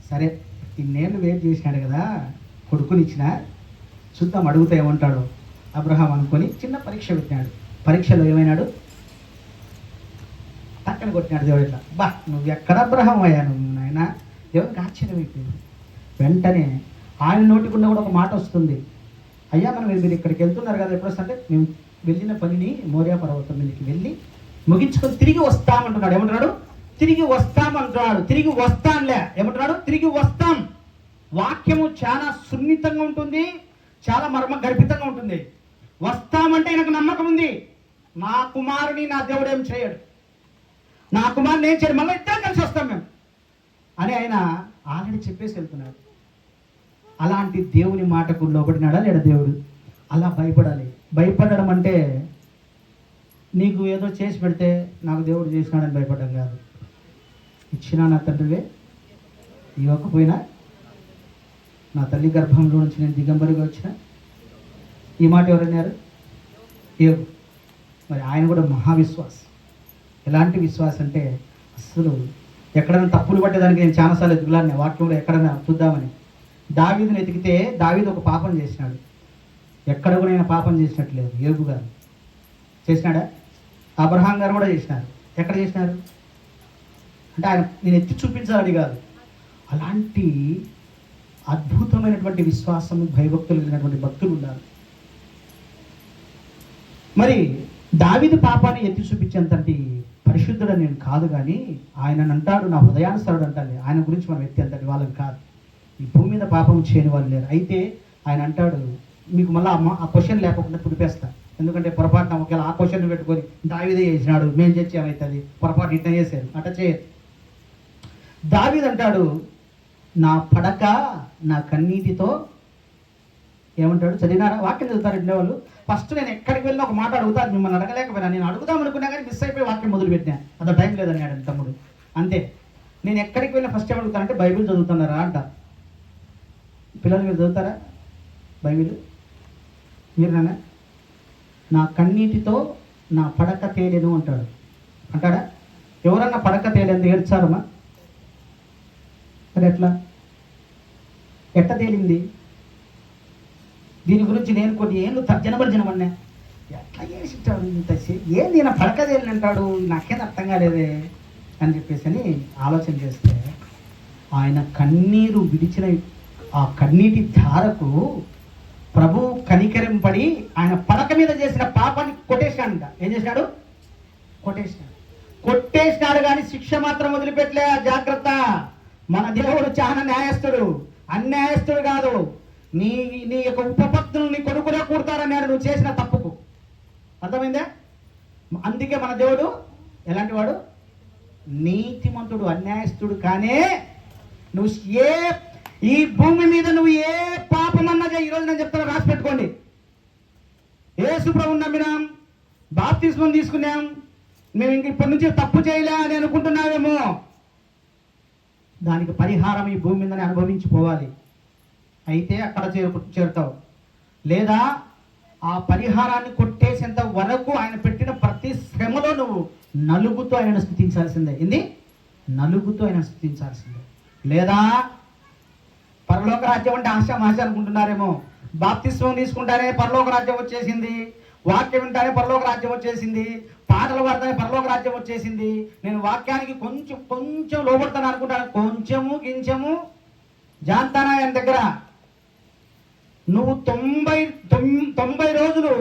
సరే, ఇన్నేళ్ళు వెయిట్ చేసినాడు కదా, కొడుకునిచ్చిన చూద్దాం అడుగుతా ఏమంటాడు అబ్రహాం అనుకొని చిన్న పరీక్ష పెట్టినాడు. పరీక్షలో ఏమైనాడు? పక్కన కొట్టినాడు దేవుడు. ఇట్లా, బా నువ్వు ఎక్కడ అబ్రహాం అయ్యా నువ్వు నాయన? దేవుడికి ఆశ్చర్యం అయిపోయింది. వెంటనే ఆయన నోటికుండా కూడా ఒక మాట వస్తుంది, అయ్యా మనం మీరు ఇక్కడికి వెళ్తున్నారు కదా, ఎప్పుడు వస్తుంటే మేము వెళ్ళిన పనిని మోరియా పర్వతం మీదకి వెళ్ళి ముగించుకొని తిరిగి వస్తామంటున్నాడు. ఏమంటున్నాడు? తిరిగి వస్తామంటున్నాడు. తిరిగి వస్తాంలే ఏమంటున్నాడు? తిరిగి వస్తాం. వాక్యము చాలా సున్నితంగా ఉంటుంది, చాలా మర్మ గర్భితంగా ఉంటుంది. వస్తామంటే నాకు నమ్మకం ఉంది, నా కుమారుని నా దేవుడు ఏం చేయడు, నా కుమారుని ఏం చేయడు, మళ్ళీ ఇద్దరం కలిసి వస్తాం మేము అని ఆయన ఆల్రెడీ చెప్పేసి వెళ్తున్నాడు. అలాంటి దేవుని మాటకు లోబడినాడా లేడా దేవుడు? అలా భయపడాలి. భయపడడం అంటే నీకు ఏదో చేసి పెడితే నాకు దేవుడు చేసినాడని భయపడడం కాదు. ఇచ్చినా నా తండ్రివే, ఇవ్వకపోయినా నా తల్లి గర్భంలో నుంచి నేను దిగంబరిగా వచ్చిన. ఈ మాట ఎవరన్నారు? ఏవు. మరి ఆయన కూడా మహావిశ్వాసం. ఎలాంటి విశ్వాసం అంటే అస్సలు ఎక్కడైనా తప్పులు పట్టేదానికి నేను చాలాసార్లు ఎదుగులాన్ని వాక్యంలో ఎక్కడైనా చూద్దామని. దావీదుని ఎతికితే దావీదు ఒక పాపం చేసినాడు. ఎక్కడ కూడా ఆయన పాపం చేసినట్లేదు. ఏబు గారు చేసినాడా? అబ్రహాం గారు కూడా చేసినారు. ఎక్కడ చేసినారు అంటే ఆయన నేను ఎత్తి చూపించాలని కాదు, అలాంటి అద్భుతమైనటువంటి విశ్వాసం భయభక్తులు కలిగినటువంటి భక్తులు ఉన్నారు. మరి దావీదు పాపాన్ని ఎత్తి చూపించేంతటి పరిశుద్ధుడు నేను కాదు, కానీ ఆయన అంటాడు నా హృదయానుసరుడు అంటాడు. ఆయన గురించి మనం ఎత్తి అంతటి వాళ్ళని కాదు. ఈ భూమి మీద పాపం చేయని వాళ్ళు లేరు. అయితే ఆయన అంటాడు, మీకు మళ్ళీ ఆ క్వశ్చన్ లేకుండా తుడిపేస్తా. ఎందుకంటే పొరపాటున ఒకవేళ ఆ క్వశ్చన్ పెట్టుకొని దావీదే చేసినాడు మేము చేసి ఏమవుతుంది, పొరపాటు ఇట్లా చేశారు అట్లా చేయరు. దావీదు అంటాడు, నా పడక నా కన్నీటితో ఏమంటాడు? చదివినారా? వాక్యం చదువుతారు వాళ్ళు. ఫస్ట్ నేను ఎక్కడికి వెళ్ళినా ఒక మాట అడుగుతాను, మిమ్మల్ని అడగలేకపోయినా. నేను అడుగుదాం అనుకున్నా కానీ మిస్ అయిపోయి వాక్యం మొదలుపెట్టినా. అంత టైం లేదన్నాడు తమ్ముడు. అంతే. నేను ఎక్కడికి వెళ్ళినా ఫస్ట్ ఏం అడుగుతానంటే బైబిల్ చదువుతున్నారా అంట. పిల్లలు మీరు చదువుతారా బైబిల్? మీరు నాన్న నా కన్నీటితో నా పడక తేలేను అంటాడు. అంటాడా? ఎవరన్నా పడక తేలేంత ఏడ్చారమ్మా? మరి ఎట్లా తేలింది? దీని గురించి నేను కొన్ని ఏళ్ళు జనమన్నా ఎట్లా చేసిటాడు ఇంత ఏంది నా పడక తేలిని అంటాడు, నాకేం అర్థం కాలేదే అని చెప్పేసి అని ఆలోచన చేస్తే ఆయన కన్నీరు విడిచిన ఆ కన్నీటి ధారకు ప్రభు కనికరింపడి ఆయన పడక మీద చేసిన పాపాన్ని కొట్టేసినాడంట. ఏం చేసినాడు? కొట్టేసినాడు. కొట్టేసినాడు కానీ శిక్ష మాత్రం వదిలిపెట్టలే. జాగ్రత్త, మన దేవుడు చాలా న్యాయస్థుడు, అన్యాయస్థుడు కాదు. నీ నీ యొక్క ఉపపత్తులు నీ కొడుకునే కూడతారన్నాడు నువ్వు చేసిన తప్పుకు. అర్థమైందా? అందుకే మన దేవుడు ఎలాంటి వాడు? నీతిమంతుడు, అన్యాయస్థుడు. కానీ నువ్వు ఈ భూమి మీద నువ్వు ఏ పాపమన్నదే, ఈరోజు నేను చెప్తాను, రాసి పెట్టుకోండి. యేసు ప్రభువుని నమ్మినాం, బాప్తిస్మం తీసుకున్నాం, మేము ఇంక ఇప్పటి నుంచి తప్పు చేయలే అని అనుకుంటున్నావేమో, దానికి పరిహారం ఈ భూమి మీదనే అనుభవించిపోవాలి. అయితే అక్కడ చేరుతావు. లేదా ఆ పరిహారాన్ని కొట్టేసేంత వరకు ఆయన పెట్టిన ప్రతి శ్రమలో నువ్వు నలుగుతూ ఆయనను స్తుతించాల్సిందే. ఏంది? నలుగుతూ ఆయన స్తుతించాల్సిందే. లేదా పరలోక రాజ్యం అంటే ఆశ అనుకుంటున్నారేమో. బాప్తిస్మం తీసుకుంటానే పరలోక రాజ్యం వచ్చేసింది, వాక్యం వింటానే పరలోక రాజ్యం వచ్చేసింది, పాటలు పాడతానే పరలోక రాజ్యం వచ్చేసింది, నేను వాక్యానికి కొంచెం లోపడతాను అనుకుంటాను. కొంచెము గించెము జాంతానా ఆయన దగ్గర. నువ్వు 90 రోజులు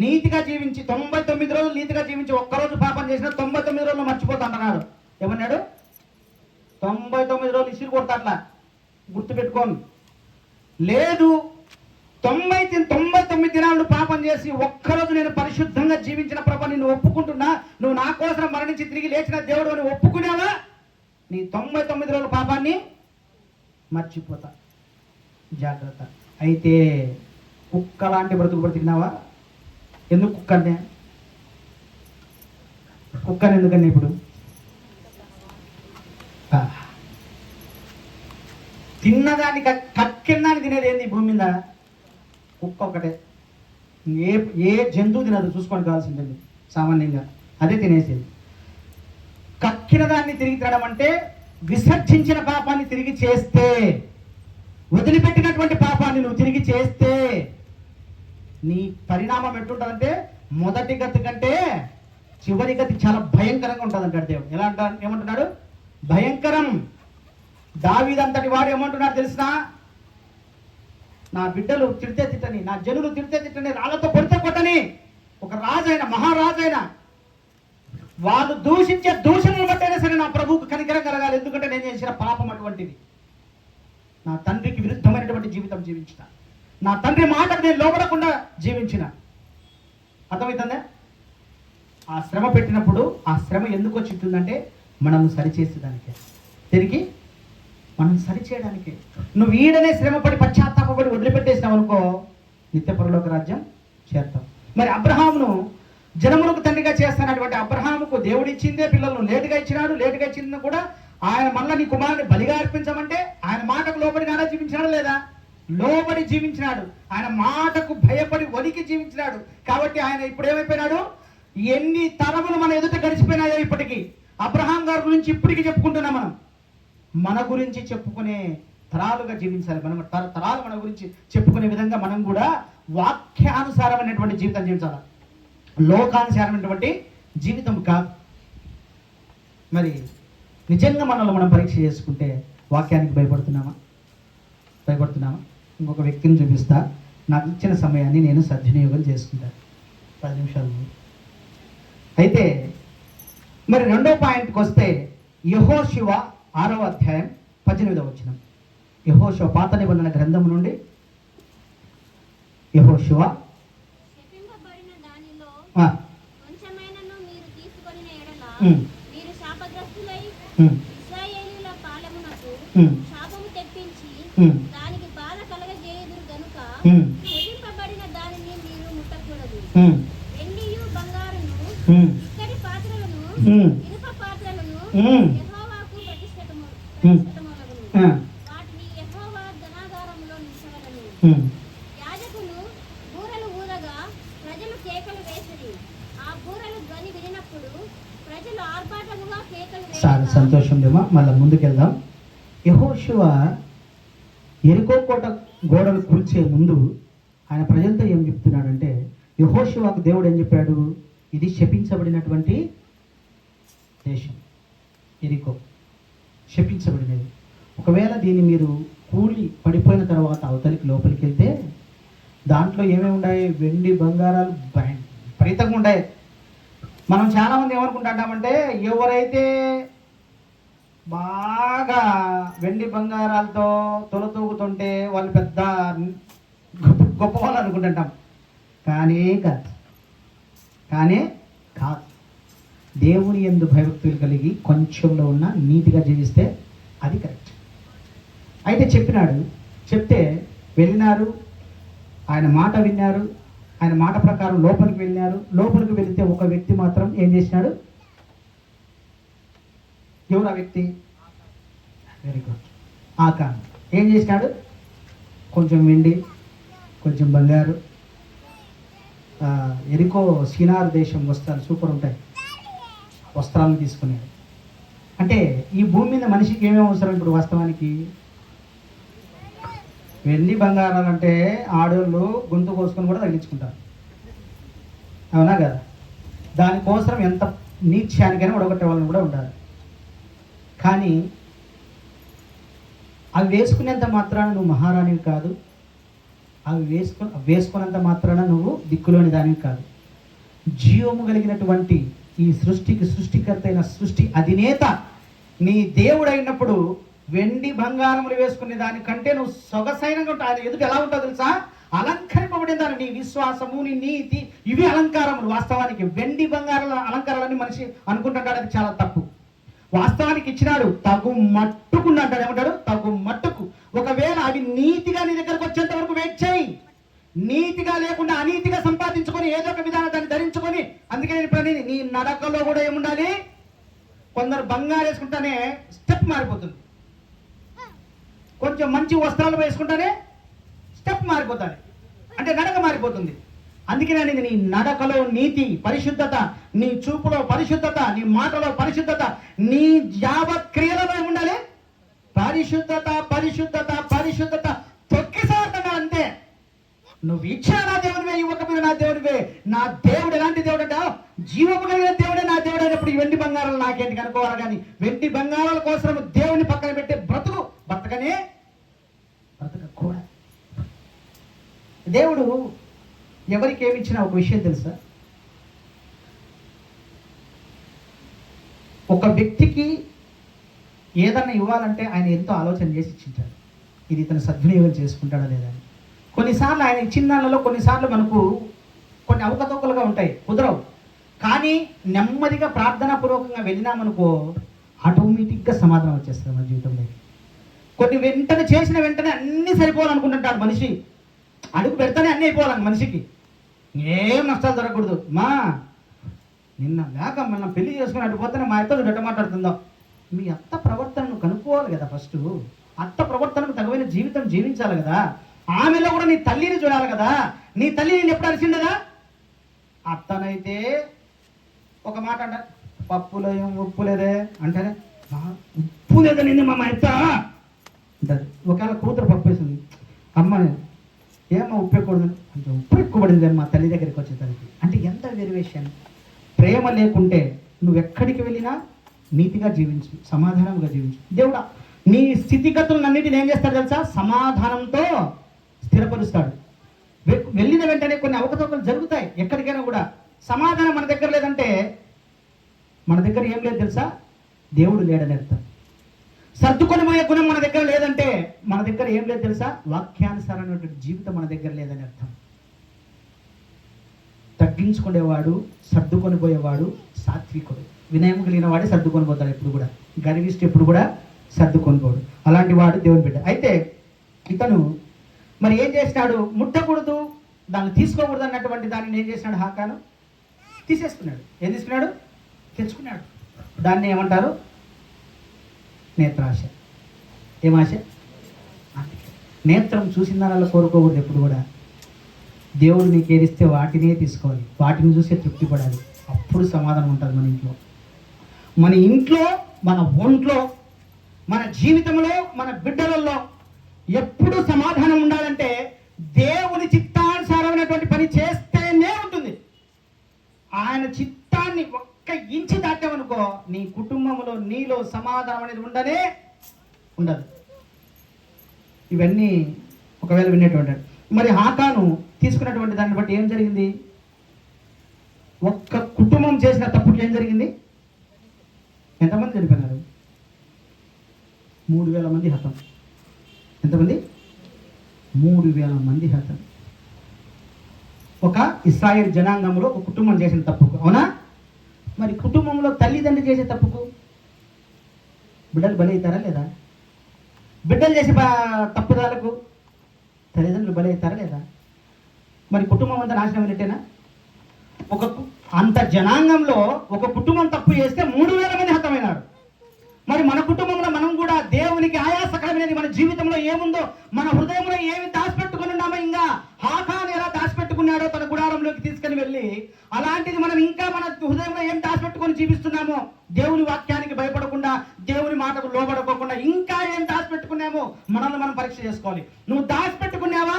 నీతిగా జీవించి, 99 రోజులు నీతిగా జీవించి, ఒక్కరోజు పాపం చేసిన 99 రోజులు మర్చిపోతా అంటున్నాడు. ఏమన్నాడు? 99 రోజులు ఇసురు కొడతాట్లా, గుర్తుపెట్టుకోను. లేదు, 99 దినాలు పాపం చేసి ఒక్కరోజు నేను పరిశుద్ధంగా జీవించిన ప్రభు నిన్ను ఒప్పుకుంటున్నా, నువ్వు నా కోసం మరణించి తిరిగి లేచిన దేవుడు అని ఒప్పుకునేవా, నీ 99 రోజుల పాపాన్ని మర్చిపోతా. జాగ్రత్త. అయితే కుక్క లాంటి బ్రతుకు బ్రతికినావా? ఎందుకు కుక్కనే? కుక్కని ఎందుకని ఇప్పుడు తిన్నదాన్ని కక్కిందాన్ని తినేది ఏంది భూమి మీద? కుక్క ఒకటే. ఏ జంతువు తినదు, చూసుకొని కావాల్సిందండి. సామాన్యంగా అదే తినేసేది. కక్కిన దాన్ని తిరిగి తినడం అంటే విసర్జించిన పాపాన్ని తిరిగి చేస్తే, వదిలిపెట్టినటువంటి పాపాన్ని నువ్వు తిరిగి చేస్తే నీ పరిణామం ఎట్టుంటుందంటే మొదటి గతి కంటే చివరి గతి చాలా భయంకరంగా ఉంటుంది అంటాడు దేవుడు. ఎలా అంటాడు? ఏమంటున్నాడు? భయంకరం. దావీదంతటి వాడు ఏమంటున్నాడు తెలిసినా? నా బిడ్డలు తిడితే తిట్టని, నా జనులు తిడితే తిట్టని, రాళ్లతో కొడితే కొట్టని, ఒక రాజైన మహారాజైన వాళ్ళు దూషించే దూషణలు బట్టైనా సరే నా ప్రభువుకు కనికరం కలగాలి. ఎందుకంటే నేను చేసిన పాపం అటువంటిది. నా తండ్రికి విరుద్ధమైనటువంటి జీవితం జీవించిన, నా తండ్రి మాటకు నేను లోబడకుండా జీవించిన. అర్థమవుతుందా? ఆ శ్రమ పెట్టినప్పుడు ఆ శ్రమ ఎందుకు వచ్చిందంటే మనం సరిచేసేదానికే, తిరిగి మనం సరిచేయడానికే. నువ్వు వీడనే శ్రమపడి పశ్చాత్తాపడి వదిలిపెట్టేసినావు అనుకో, నిత్య పరలోక రాజ్యం చేస్తావు. మరి అబ్రహామును జనములకు తండ్రిగా చేస్తున్నటువంటి అబ్రహాముకు దేవుడు ఇచ్చిందే పిల్లలను లేటుగా ఇచ్చినాడు. లేటుగా ఇచ్చింది కూడా ఆయన మళ్ళీ నీ కుమారుని బలిగా అర్పించమంటే ఆయన మాటకు లోబడినాడా? జీవించినాడు లేదా? లోబడి జీవించినాడు. ఆయన మాటకు భయపడి వణికి జీవించినాడు. కాబట్టి ఆయన ఇప్పుడు ఏమైపోయినాడు? ఎన్ని తరములు మన ఎదుట గడిచిపోయినాయో ఇప్పటికీ. అబ్రహాం గారి గురించి ఇప్పటికీ చెప్పుకుంటున్నాం మనం. మన గురించి చెప్పుకునే తరాలుగా జీవించాలి. మనం తరాలు మన గురించి చెప్పుకునే విధంగా మనం కూడా వాక్యానుసారమైనటువంటి జీవితం జీవించాలి, లోకానుసారమైనటువంటి జీవితం కాదు. మరి నిజంగా మనల్ని మనం పరీక్ష చేసుకుంటే వాక్యానికి భయపడుతున్నామా? ఇంకొక వ్యక్తిని చూపిస్తా. నాకు ఇచ్చిన సమయాన్ని నేను సద్వినియోగం చేసుకుంటాను 10 నిమిషాలు. అయితే మరి రెండో పాయింట్కి వస్తే యెహోషువ 6వ అధ్యాయం 18వ వచనం. యెహోషువ పాత నిబంధన గ్రంథం నుండి యెహోషువ శపింపబడిన దానిలో ఆ, కొంచెమైనను మీరు తీసుకొనిన ఎడల ఉమ్, మీరు శాపగ్రస్తులై ఉమ్, ఇశ్రాయేలీయుల పాలెమునకు ఉమ్, శాపము తెప్పించి ఉమ్, దానికి బాధ కలగజేయుదురు గనుక ఉమ్, శపింపబడిన దానిని మీరు ముట్టకూడదు. ఉమ్, వెండియు బంగారును ఉమ్, ఇత్తడి పాత్రలను ఉమ్, ఇనుప పాత్రలను ఉమ్, యెహోవాకు ప్రతిష్ఠితమగును. ఆ, వాటిని యెహోవా ధనాగారములో నిలిచవలెను. ఉమ్. యాజకులు బూరలు ఊదగా ప్రజలు కేకలు వేసిరి. ఆ బూరలు ధ్వని వినినప్పుడు ప్రజలు ఆర్భాటముగా కేకలు చాలా వేయగా సంతోషం దేమా. మళ్ళీ ముందుకెళ్దాం. యెహోషువ ఎరికో కోట గోడలు కూల్చే ముందు ఆయన ప్రజలతో ఏం చెప్తున్నాడంటే, యెహోషువకు దేవుడు ఏం చెప్పాడు? ఇది శపించబడినటువంటి దేశం, ఎరికో శపించబడినది. ఒకవేళ దీన్ని మీరు కూలి పడిపోయిన తర్వాత అవతలికి లోపలికి వెళ్తే దాంట్లో ఏమేమి ఉన్నాయి? వెండి బంగారాలు విపరీతంగా ఉన్నాయి. మనం చాలామంది ఏమనుకుంటామంటే ఎవరైతే బాగా వెండి బంగారాలతో తొలతూగుతుంటే వాళ్ళు పెద్ద గొప్ప వాళ్ళు అనుకుంటుంటాం. కానీ కాదు. దేవుని యందు భయభక్తులు కలిగి కొంచెంలో ఉన్న నీతిగా జీవిస్తే అది కరెక్ట్. అయితే చెప్తే వెళ్ళినారు, ఆయన మాట విన్నారు, ఆయన మాట ప్రకారం లోపలికి వెళ్ళినారు. లోపలికి వెళితే ఒక వ్యక్తి మాత్రం ఏం చేసినాడు? ఎవరు ఆ వ్యక్తి? Very good, Achan. ఏం చేసినాడు? కొంచెం వెండి, కొంచెం బంగారు, ఎరికో షినార్ దేశం వస్త్రాలు సూపర్ ఉంటాయి, వస్త్రాలను తీసుకున్నాడు. అంటే ఈ భూమి మీద మనిషికి ఏమేమి అవసరం? ఇప్పుడు వాస్తవానికి వెండి బంగారాలు అంటే ఆడోళ్ళు గొంతు కోసుకొని కూడా తగ్గించుకుంటారు, అవునా కదా? దానికోసం ఎంత నీత్యానికైనా ఉడగొట్టే వాళ్ళని కూడా ఉండాలి. కానీ అవి వేసుకునేంత మాత్రాన నువ్వు మహారాణివి కాదు, అవి వేసుకున్నంత మాత్రాన నువ్వు దిక్కులోని దానివి కాదు. జీవము కలిగినటువంటి ఈ సృష్టికి సృష్టికర్త అయిన సృష్టి అధినేత నీ దేవుడైనప్పుడు వెండి బంగారములు వేసుకునే దానికంటే నువ్వు సొగసైనగా ఉంటావు. ఆయన ఎదుట ఎలా ఉంటావు తెలుసా? అలంకరింపబడిన దాని నీ విశ్వాసము, నీ నీతి, ఇవి అలంకారములు. వాస్తవానికి వెండి బంగారాల అలంకారాలని మనిషి అనుకుంటుంటాడు, అది చాలా తప్పు. వాస్తవానికి ఇచ్చినాడు, తగు మట్టుకుండా అంటాడు. ఏమంటాడు? తగు మట్టుకు. ఒకవేళ అవి నీతిగా నీ దగ్గరకు వచ్చేంత వరకు వెయిట్ చేయి. నీతిగా లేకుండా అనీతిగా సంపాదించుకొని ఏదో ఒక విధానం దాన్ని ధరించుకొని, అందుకే నేను ఇప్పుడు నీ నడకలో కూడా ఏముండాలి? కొందరు బంగారు వేసుకుంటానే స్టెప్ మారిపోతుంది, కొంచెం మంచి వస్త్రాలు వేసుకుంటానే స్టెప్ మారిపోతాడు, అంటే నడక మారిపోతుంది. అందుకే నేను నీ నడకలో నీతి, పరిశుద్ధత, నీ చూపులో పరిశుద్ధత, నీ మాటలో పరిశుద్ధత, నీ యావత్ క్రియలలో ఏముండాలి? పరిశుద్ధత, పరిశుద్ధత, పరిశుద్ధత. తొక్కిసాడుతున్నా అంతే. నువ్వు ఇచ్చా నా దేవుడివే, ఇవ్వకపోయినా నా దేవుడివే. నా దేవుడు ఎలాంటి దేవుడు అంట? జీవము కలిగిన దేవుడే నా దేవుడు అయినప్పుడు ఈ వెండి బంగారాలు నాకేంటి కనుక్కోవాలి. కానీ వెండి బంగారాల కోసం దేవుని పక్కన పెట్టే బ్రతకనే బ్రతకకూడదు. దేవుడు ఎవరికి ఏమి ఇచ్చినా ఒక విషయం తెలుసా? ఒక వ్యక్తికి ఏదన్నా ఇవ్వాలంటే ఆయన ఎంతో ఆలోచన చేసి ఇచ్చింటాడు, ఇది ఇతను సద్వినియోగం చేసుకుంటాడా లేదా అని. కొన్నిసార్లు ఆయన ఇచ్చిన దానిలో కొన్నిసార్లు మనకు కొన్ని అవకతవకలుగా ఉంటాయి, కుదరవు. కానీ నెమ్మదిగా ప్రార్థనాపూర్వకంగా వెళ్ళినామనుకో ఆటోమేటిక్గా సమాధానం వచ్చేస్తుంది మన జీవితంలో. కొన్ని చేసిన వెంటనే అన్నీ సరిపోవాలనుకుంటుంటాడు మనిషి. అడుగు పెడితేనే అన్నీ అయిపోవాలి మనిషికి, ఏం నష్టాలు జరగకూడదు. నిన్న లేక మనం పెళ్లి చేసుకుని అడిగిపోతేనే మా అత్త ఎట్ట మాట్లాడుతుందో. మీ అత్త ప్రవర్తనను కనుక్కోవాలి కదా ఫస్ట్. అత్త ప్రవర్తనకు తగిన జీవితం జీవించాలి కదా. ఆమెలో కూడా నీ తల్లిని చూడాలి కదా. నీ తల్లి నేను ఎప్పుడు అరిచిండదా? అత్తనైతే ఒక మాట అంట, పప్పులో ఏం ఉప్పు లేదే అంటేనే ఉప్పు లేదని మా అత్త అంటది. ఒకవేళ కూతురు పప్పు వేసింది, అమ్మ ఏమో ఉప్పు ఎక్కువడదు అంటే ఉప్పు ఎక్కువ పడింది మా తల్లి దగ్గరికి వచ్చేసరికి. అంటే ఎంత వేరియేషన్. ప్రేమ లేకుంటే నువ్వు ఎక్కడికి వెళ్ళినా నీతిగా జీవించు, సమాధానంగా జీవించు. దేవుడా నీ స్థితిగతులన్నిటిని ఏం చేస్తాడు తెలుసా? సమాధానంతో స్థిరపరుస్తాడు. వెళ్ళిన వెంటనే కొన్ని అవకతవకలు జరుగుతాయి ఎక్కడికైనా కూడా. సమాధానం మన దగ్గర లేదంటే మన దగ్గర ఏం లేదు తెలుసా? దేవుడు లేడని అర్థం. సర్దుకొని పోయే గుణం మన దగ్గర లేదంటే మన దగ్గర ఏం లేదు తెలుసా? వాక్యానుసారమైనటువంటి జీవితం మన దగ్గర లేదని అర్థం. తగ్గించుకునేవాడు, సర్దుకొని పోయేవాడు సాత్వికుడు. వినయం కలిగిన వాడే సర్దుకొని పోతాడు ఎప్పుడు కూడా. గర్విష్టి ఎప్పుడు కూడా సర్దుకొని పోడు. అలాంటి వాడు దేవుని బిడ్డ. అయితే ఇతను మరి ఏం చేసినాడు? ముట్టకూడదు, దాన్ని తీసుకోకూడదు అన్నటువంటి దానిని ఏం చేసినాడు? హాకాను తీసేసుకున్నాడు. ఏం తీసుకున్నాడు? తెచ్చుకున్నాడు. దాన్ని ఏమంటారు? నేత్రాశ. ఏమాశ? నేత్రం చూసిన దానిలో కోరుకోకూడదు ఎప్పుడు కూడా. దేవుడు నీకు ఏదిస్తే వాటినే తీసుకోవాలి, వాటిని చూసే తృప్తి పడాలి. అప్పుడు సమాధానం ఉంటుంది మన ఇంట్లో. మన ఇంట్లో, మన ఒంట్లో, మన జీవితంలో, మన బిడ్డలలో ఎప్పుడు సమాధానం ఉండాలంటే దేవుని చిత్తానుసారమైనటువంటి పని చేస్తేనే ఉంటుంది. ఆయన చిత్తాన్ని ఒక్క ఇంచి దాటామనుకో నీ కుటుంబంలో, నీలో సమాధానం అనేది ఉండదు. ఇవన్నీ ఒకవేళ వినేటువంటి మరి హాకాను తీసుకున్నటువంటి దాన్ని బట్టి ఏం జరిగింది? ఒక్క కుటుంబం కుటుంబం చేసిన తప్పుకి ఏం జరిగింది? ఎంతమంది చనిపోయినారు? 3,000 మంది హతం. ఎంతమంది? 3,000 మంది హతం. ఒక ఇశ్రాయేల్ జనాంగంలో ఒక కుటుంబం చేసిన తప్పుకు. అవునా? మరి కుటుంబంలో తల్లిదండ్రులు చేసే తప్పుకు బిడ్డలు బలవుతారా లేదా? బిడ్డలు చేసే తప్పుదాలకు తల్లిదండ్రులు బలవుతారా లేదా? మరి కుటుంబం అంతా నాశనం అయినట్టేనా? అంత జనాంగంలో ఒక కుటుంబం తప్పు చేస్తే 3,000 మంది హతమైనారు. మరి మన కుటుంబంలో మనం కూడా దేవునికి ఆయాసకరమైనది మన జీవితంలో ఏముందో, మన హృదయంలో ఏమి దాచిపెట్టుకుని ఉన్నామో, ఇంకా హాకాను ఎలా దాచిపెట్టుకున్నాడో తన గుడారంలోకి తీసుకుని వెళ్ళి, అలాంటిది మనం ఇంకా మన హృదయంలో ఏం దాచిపెట్టుకొని జీవిస్తున్నామో, దేవుని వాక్యానికి భయపడకుండా, దేవుని మాటకు లోబడుకోకుండా ఇంకా ఏం దాచిపెట్టుకున్నామో మనల్ని మనం పరీక్ష చేసుకోవాలి. నువ్వు దాచిపెట్టుకున్నావా?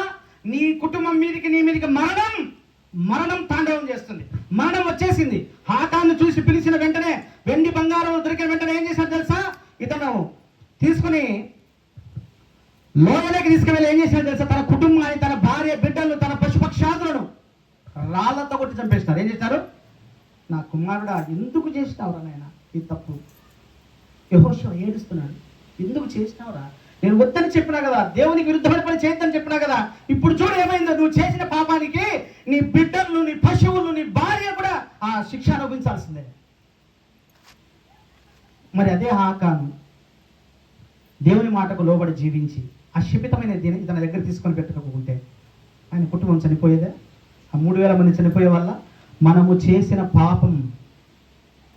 నీ కుటుంబం మీదకి, నీ మీదకి మరణం తాండవం చేస్తుంది. మరణం వచ్చేసింది. హాకాను చూసి పిలిచిన వెంటనే, వెండి బంగారం దొరికిన వెంటనే ఏం చేశాడు తెలుసా? ఇతను తీసుకుని లోయలోకి తీసుకువెళ్ళి ఏం చేశాడు తెలుసా? తన కుటుంబాన్ని, తన భార్య, బిడ్డలను, తన పశుపక్షాదులను రాళ్లతో కొట్టి చంపేస్తారు. ఏం చేస్తారు? నా కుమారుడా, ఎందుకు చేసినావురా నాయన ఈ తప్పు? యెహోషువ ఏడుస్తున్నాడు. ఎందుకు చేసినావురా? నేను వద్దని చెప్పినా కదా, దేవునికి విరుద్ధమైన పని చేయొద్దని చెప్పినా కదా. ఇప్పుడు చూడు ఏమైందో. నువ్వు చేసిన పాపానికి నీ బిడ్డలు, నీ పశువులు, నీ భార్య కూడా ఆ శిక్ష అనుభవించాల్సిందే. మరి అదే హాకాను దేవుని మాటకు లోబడి జీవించి ఆ శపితమైన దీన్ని తన దగ్గర తీసుకొని పెట్టుకోకుంటే ఆయన కుటుంబం చనిపోయేదే. ఆ 3,000 మంది చనిపోయే వల్ల మనము చేసిన పాపం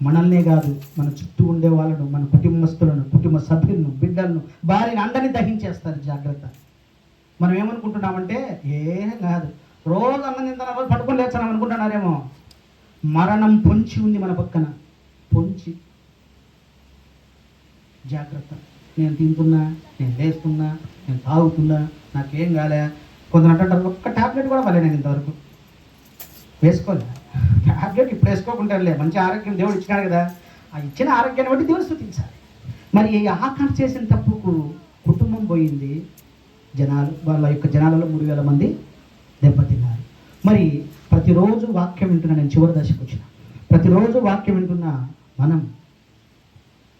మనల్నే కాదు, మన చుట్టూ ఉండే వాళ్ళను, మన కుటుంబస్తులను, కుటుంబ సభ్యులను, బిడ్డలను, భార్యను అందరినీ దహించేస్తారు. జాగ్రత్త. మనం ఏమనుకుంటున్నామంటే ఏం కాదు, రోజు అన్నం తింటున్నా, రోజు పట్టుకొని లేచాం అనుకుంటున్నారేమో. మరణం పొంచి ఉంది మన పక్కన, పొంచి. జాగ్రత్త. నేను తింటున్నా, నేను లేస్తున్నా, నేను తాగుతున్నా, నాకేం కాలే. కొందరు అంటారు ఒక్క టాబ్లెట్ కూడా వలే నేను ఇంతవరకు వేసుకోలే. టాబ్లెట్ ఇప్పుడు వేసుకోకుంటారులే, మంచి ఆరోగ్యం దేవుడు ఇచ్చినాడు కదా. ఆ ఇచ్చిన ఆరోగ్యాన్ని బట్టి దేవుడు స్తుతించాలి. మరి ఆకాంక్ష చేసిన తప్పుకు కుటుంబం పోయింది. జనాలు, వాళ్ళ యొక్క జనాలలో 3,000 మంది దెబ్బతిన్నారు. మరి ప్రతిరోజు వాక్యం వింటున్నా, నేను చివరి దశకు వచ్చిన, ప్రతిరోజు వాక్యం వింటున్నా మనం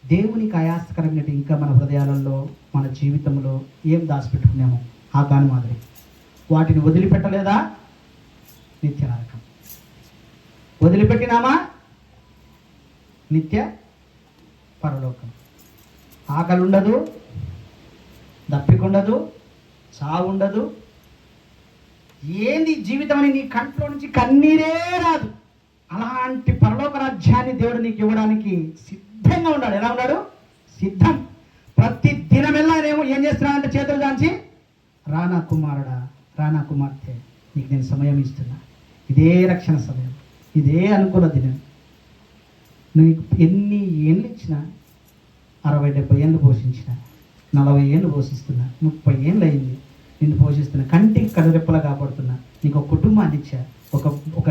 దేవునికి ఆయాసకరమైనట్టు ఇంకా మన హృదయాలలో, మన జీవితంలో ఏం దాచిపెట్టుకున్నామో హాకాను మాదిరి వాటిని వదిలిపెట్టలేదా? నిత్య నరకం. వదిలిపెట్టినామా? నిత్య పరలోకం. ఆకలి ఉండదు, దప్పికుండదు, చావు ఉండదు. ఏంది జీవితం అని నీ కంట్లో నుంచి కన్నీరే రాదు. అలాంటి పరలోక రాజ్యాన్ని దేవుడు నీకు ఇవ్వడానికి సిద్ధంగా ఉన్నాడు. ఎలా ఉన్నాడు? సిద్ధం. ప్రతి దినమెల్లా నేమో ఏం చేస్తున్నానంటే చేతులు దాంచి, రానా కుమారుడా, రానా కుమార్తె, నీకు నేను సమయం ఇస్తున్నా. ఇదే రక్షణ సమయం, ఇదే అనుకూల దినం. నీకు ఎన్ని ఏళ్ళు ఇచ్చినా, 60-70 ఏళ్ళు పోషించిన, 40 ఏళ్ళు పోషిస్తున్నా, 30 ఏళ్ళు అయింది నిన్ను పోషిస్తున్నా, కంటికి కడురెప్పలా కాపాడుతున్నా, నీకు ఒక కుటుంబాన్ని ఇచ్చా, ఒక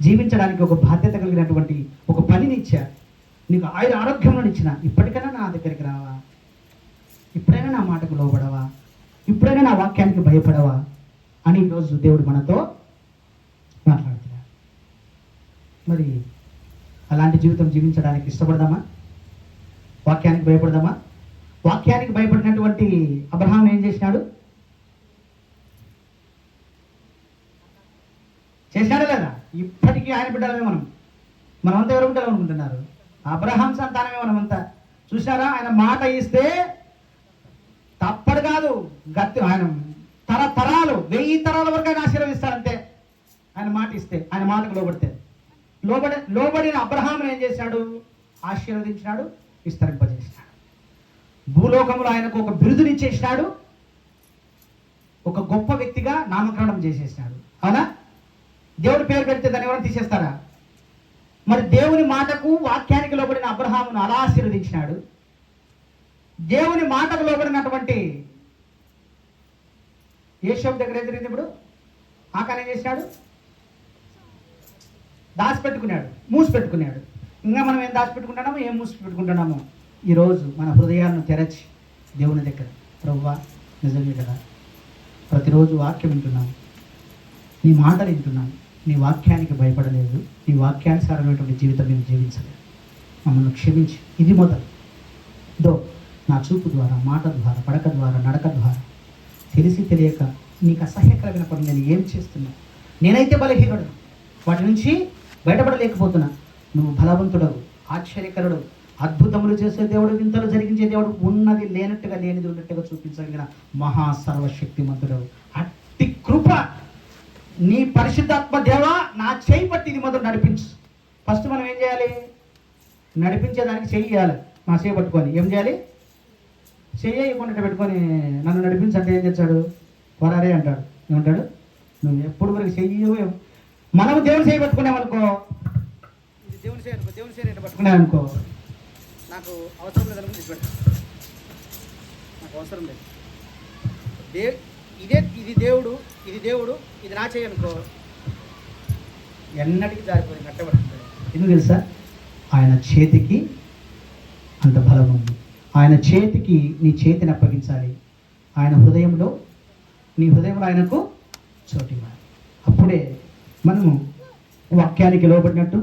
జీవించడానికి ఒక బాధ్యత కలిగినటువంటి ఒక పనిని ఇచ్చా, నీకు ఆరోగ్యంలో ఇచ్చిన. ఇప్పటికైనా నా దగ్గరికి రావా? ఇప్పుడైనా నా మాటకు లోబడవా? ఇప్పుడైనా నా వాక్యానికి భయపడవా అని ఈరోజు దేవుడు మనతో మాట్లాడుతున్నాడు. మరి అలాంటి జీవితం జీవించడానికి ఇష్టపడదామా? వాక్యానికి భయపడదామా? వాక్యానికి భయపడినటువంటి అబ్రహాం ఏం చేసినాడు? చేసినాడా లేదా? ఇప్పటికీ ఆయన బిడ్డలమే మనమంతా ఎవరు బిడ్డలు అనుకుంటున్నారు? అబ్రహాం సంతానమే మనమంతా. చూసారా? ఆయన మాట ఇస్తే తప్పడు కాదు, గట్టి. ఆయన తరతరాలు, 1000 తరాల వరకు ఆయన ఆశీర్వదిస్తాడంతే. ఆయన మాట ఇస్తే, ఆయన మాటకు లోబడితే. లోబడిన అబ్రహామును ఏం చేశాడు? ఆశీర్వదించినాడు, విస్తరింపజేసినాడు. భూలోకంలో ఆయనకు ఒక బిరుదునిచ్చేసినాడు, ఒక గొప్ప వ్యక్తిగా నామకరణం చేసేసినాడు. అవునా? దేవుడి పేరు పెడితే దాన్ని ఎవరైనా తీసేస్తారా? మరి దేవుని మాటకు, వాక్యానికి లోబడిన అబ్రహామును అలా ఆశీర్వదించినాడు. దేవుని మాటకు లోబడినటువంటి యేషోబు దగ్గర ఎదురైంది. ఇప్పుడు ఆకాన్ ఏం చేసినాడు? దాచిపెట్టుకున్నాడు, మూసిపెట్టుకున్నాడు. ఇంకా మనం ఏం దాచిపెట్టుకుంటున్నామో, ఏం మూసిపెట్టుకుంటున్నామో, ఈరోజు మన హృదయాలను తెరచి దేవుని దగ్గర, ప్రభువా నిజమే కదా, ప్రతిరోజు వాక్యం వింటున్నాను, నీ మాటలు వింటున్నాను, నీ వాక్యానికి భయపడలేదు, నీ వాక్యానుసారమైనటువంటి జీవితం మేము జీవించలేదు. మమ్మల్ని క్షమించి ఇది మొదలు దో నా చూపు ద్వారా, మాట ద్వారా, పడక ద్వారా, నడక ద్వారా తెలిసి తెలియక నీకు అసహ్యకరమైన పనులు నేను ఏం చేస్తున్నా, నేనైతే బలహీనుడు, వాటి నుంచి బయటపడలేకపోతున్నా. నువ్వు బలవంతుడవు, ఆశ్చర్యకరుడు, అద్భుతములు చేసే దేవుడు, వింతలు జరిగించే దేవుడు, ఉన్నది లేనట్టుగా లేనిది ఉన్నట్టుగా చూపించగలిగిన మహా సర్వశక్తిమంతుడవు. అట్టి కృప నీ పరిశుద్ధాత్మ దేవా నా చేయి పట్టి ఇది మొదలు నడిపించు. ఫస్ట్ మనం ఏం చేయాలి? నడిపించేదానికి చెయ్యాలి. నా చేయి పట్టుకొని ఏం చేయాలి? చెయ్యకుండా పెట్టుకొని నన్ను నడిపించంటే ఏం చేస్తాడు? వరారే అంటాడు. ఏమంటాడు? నువ్వు ఎప్పుడు వరకు చెయ్యవు. మనం దేవుని చేయి పట్టుకున్నామనుకో, ఇది దేవుని చేయి అనుకో, దేవుని చేయి పట్టుకున్నామనుకో, నాకు అవసరం లేదు అనుకుని నాకు అవసరం లేదు. ఇది దేవుడు, ఇది నా చేయి అనుకో, ఎన్నటికి జారిపోయి కట్టబడుతుంది. ఎందుకు తెలుసా? ఆయన చేతికి అంత బలం ఉంది. ఆయన చేతికి నీ చేతిని అప్పగించాలి. ఆయన హృదయంలో, నీ హృదయంలో ఆయనకు చోటు ఇవ్వాలి. అప్పుడే మనము వాక్యానికి లోబడినట్టు,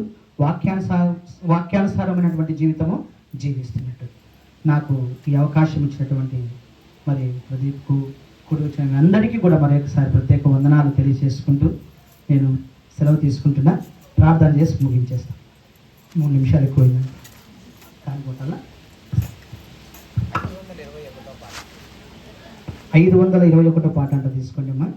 వాక్యానుసారమైనటువంటి జీవితము జీవిస్తున్నట్టు. నాకు ఈ అవకాశం ఇచ్చినటువంటి మరి ప్రదీప్కు, కూడి వచ్చిన అందరికీ కూడా మరొకసారి ప్రత్యేక వందనాలు తెలియజేసుకుంటూ నేను సెలవు తీసుకుంటున్నా. ప్రార్థన చేసి ముగించేస్తాను. 3 నిమిషాలు ఎక్కువైందండి. కానిపోతాలా? 521 పాట అంట తీసుకోండి అమ్మా.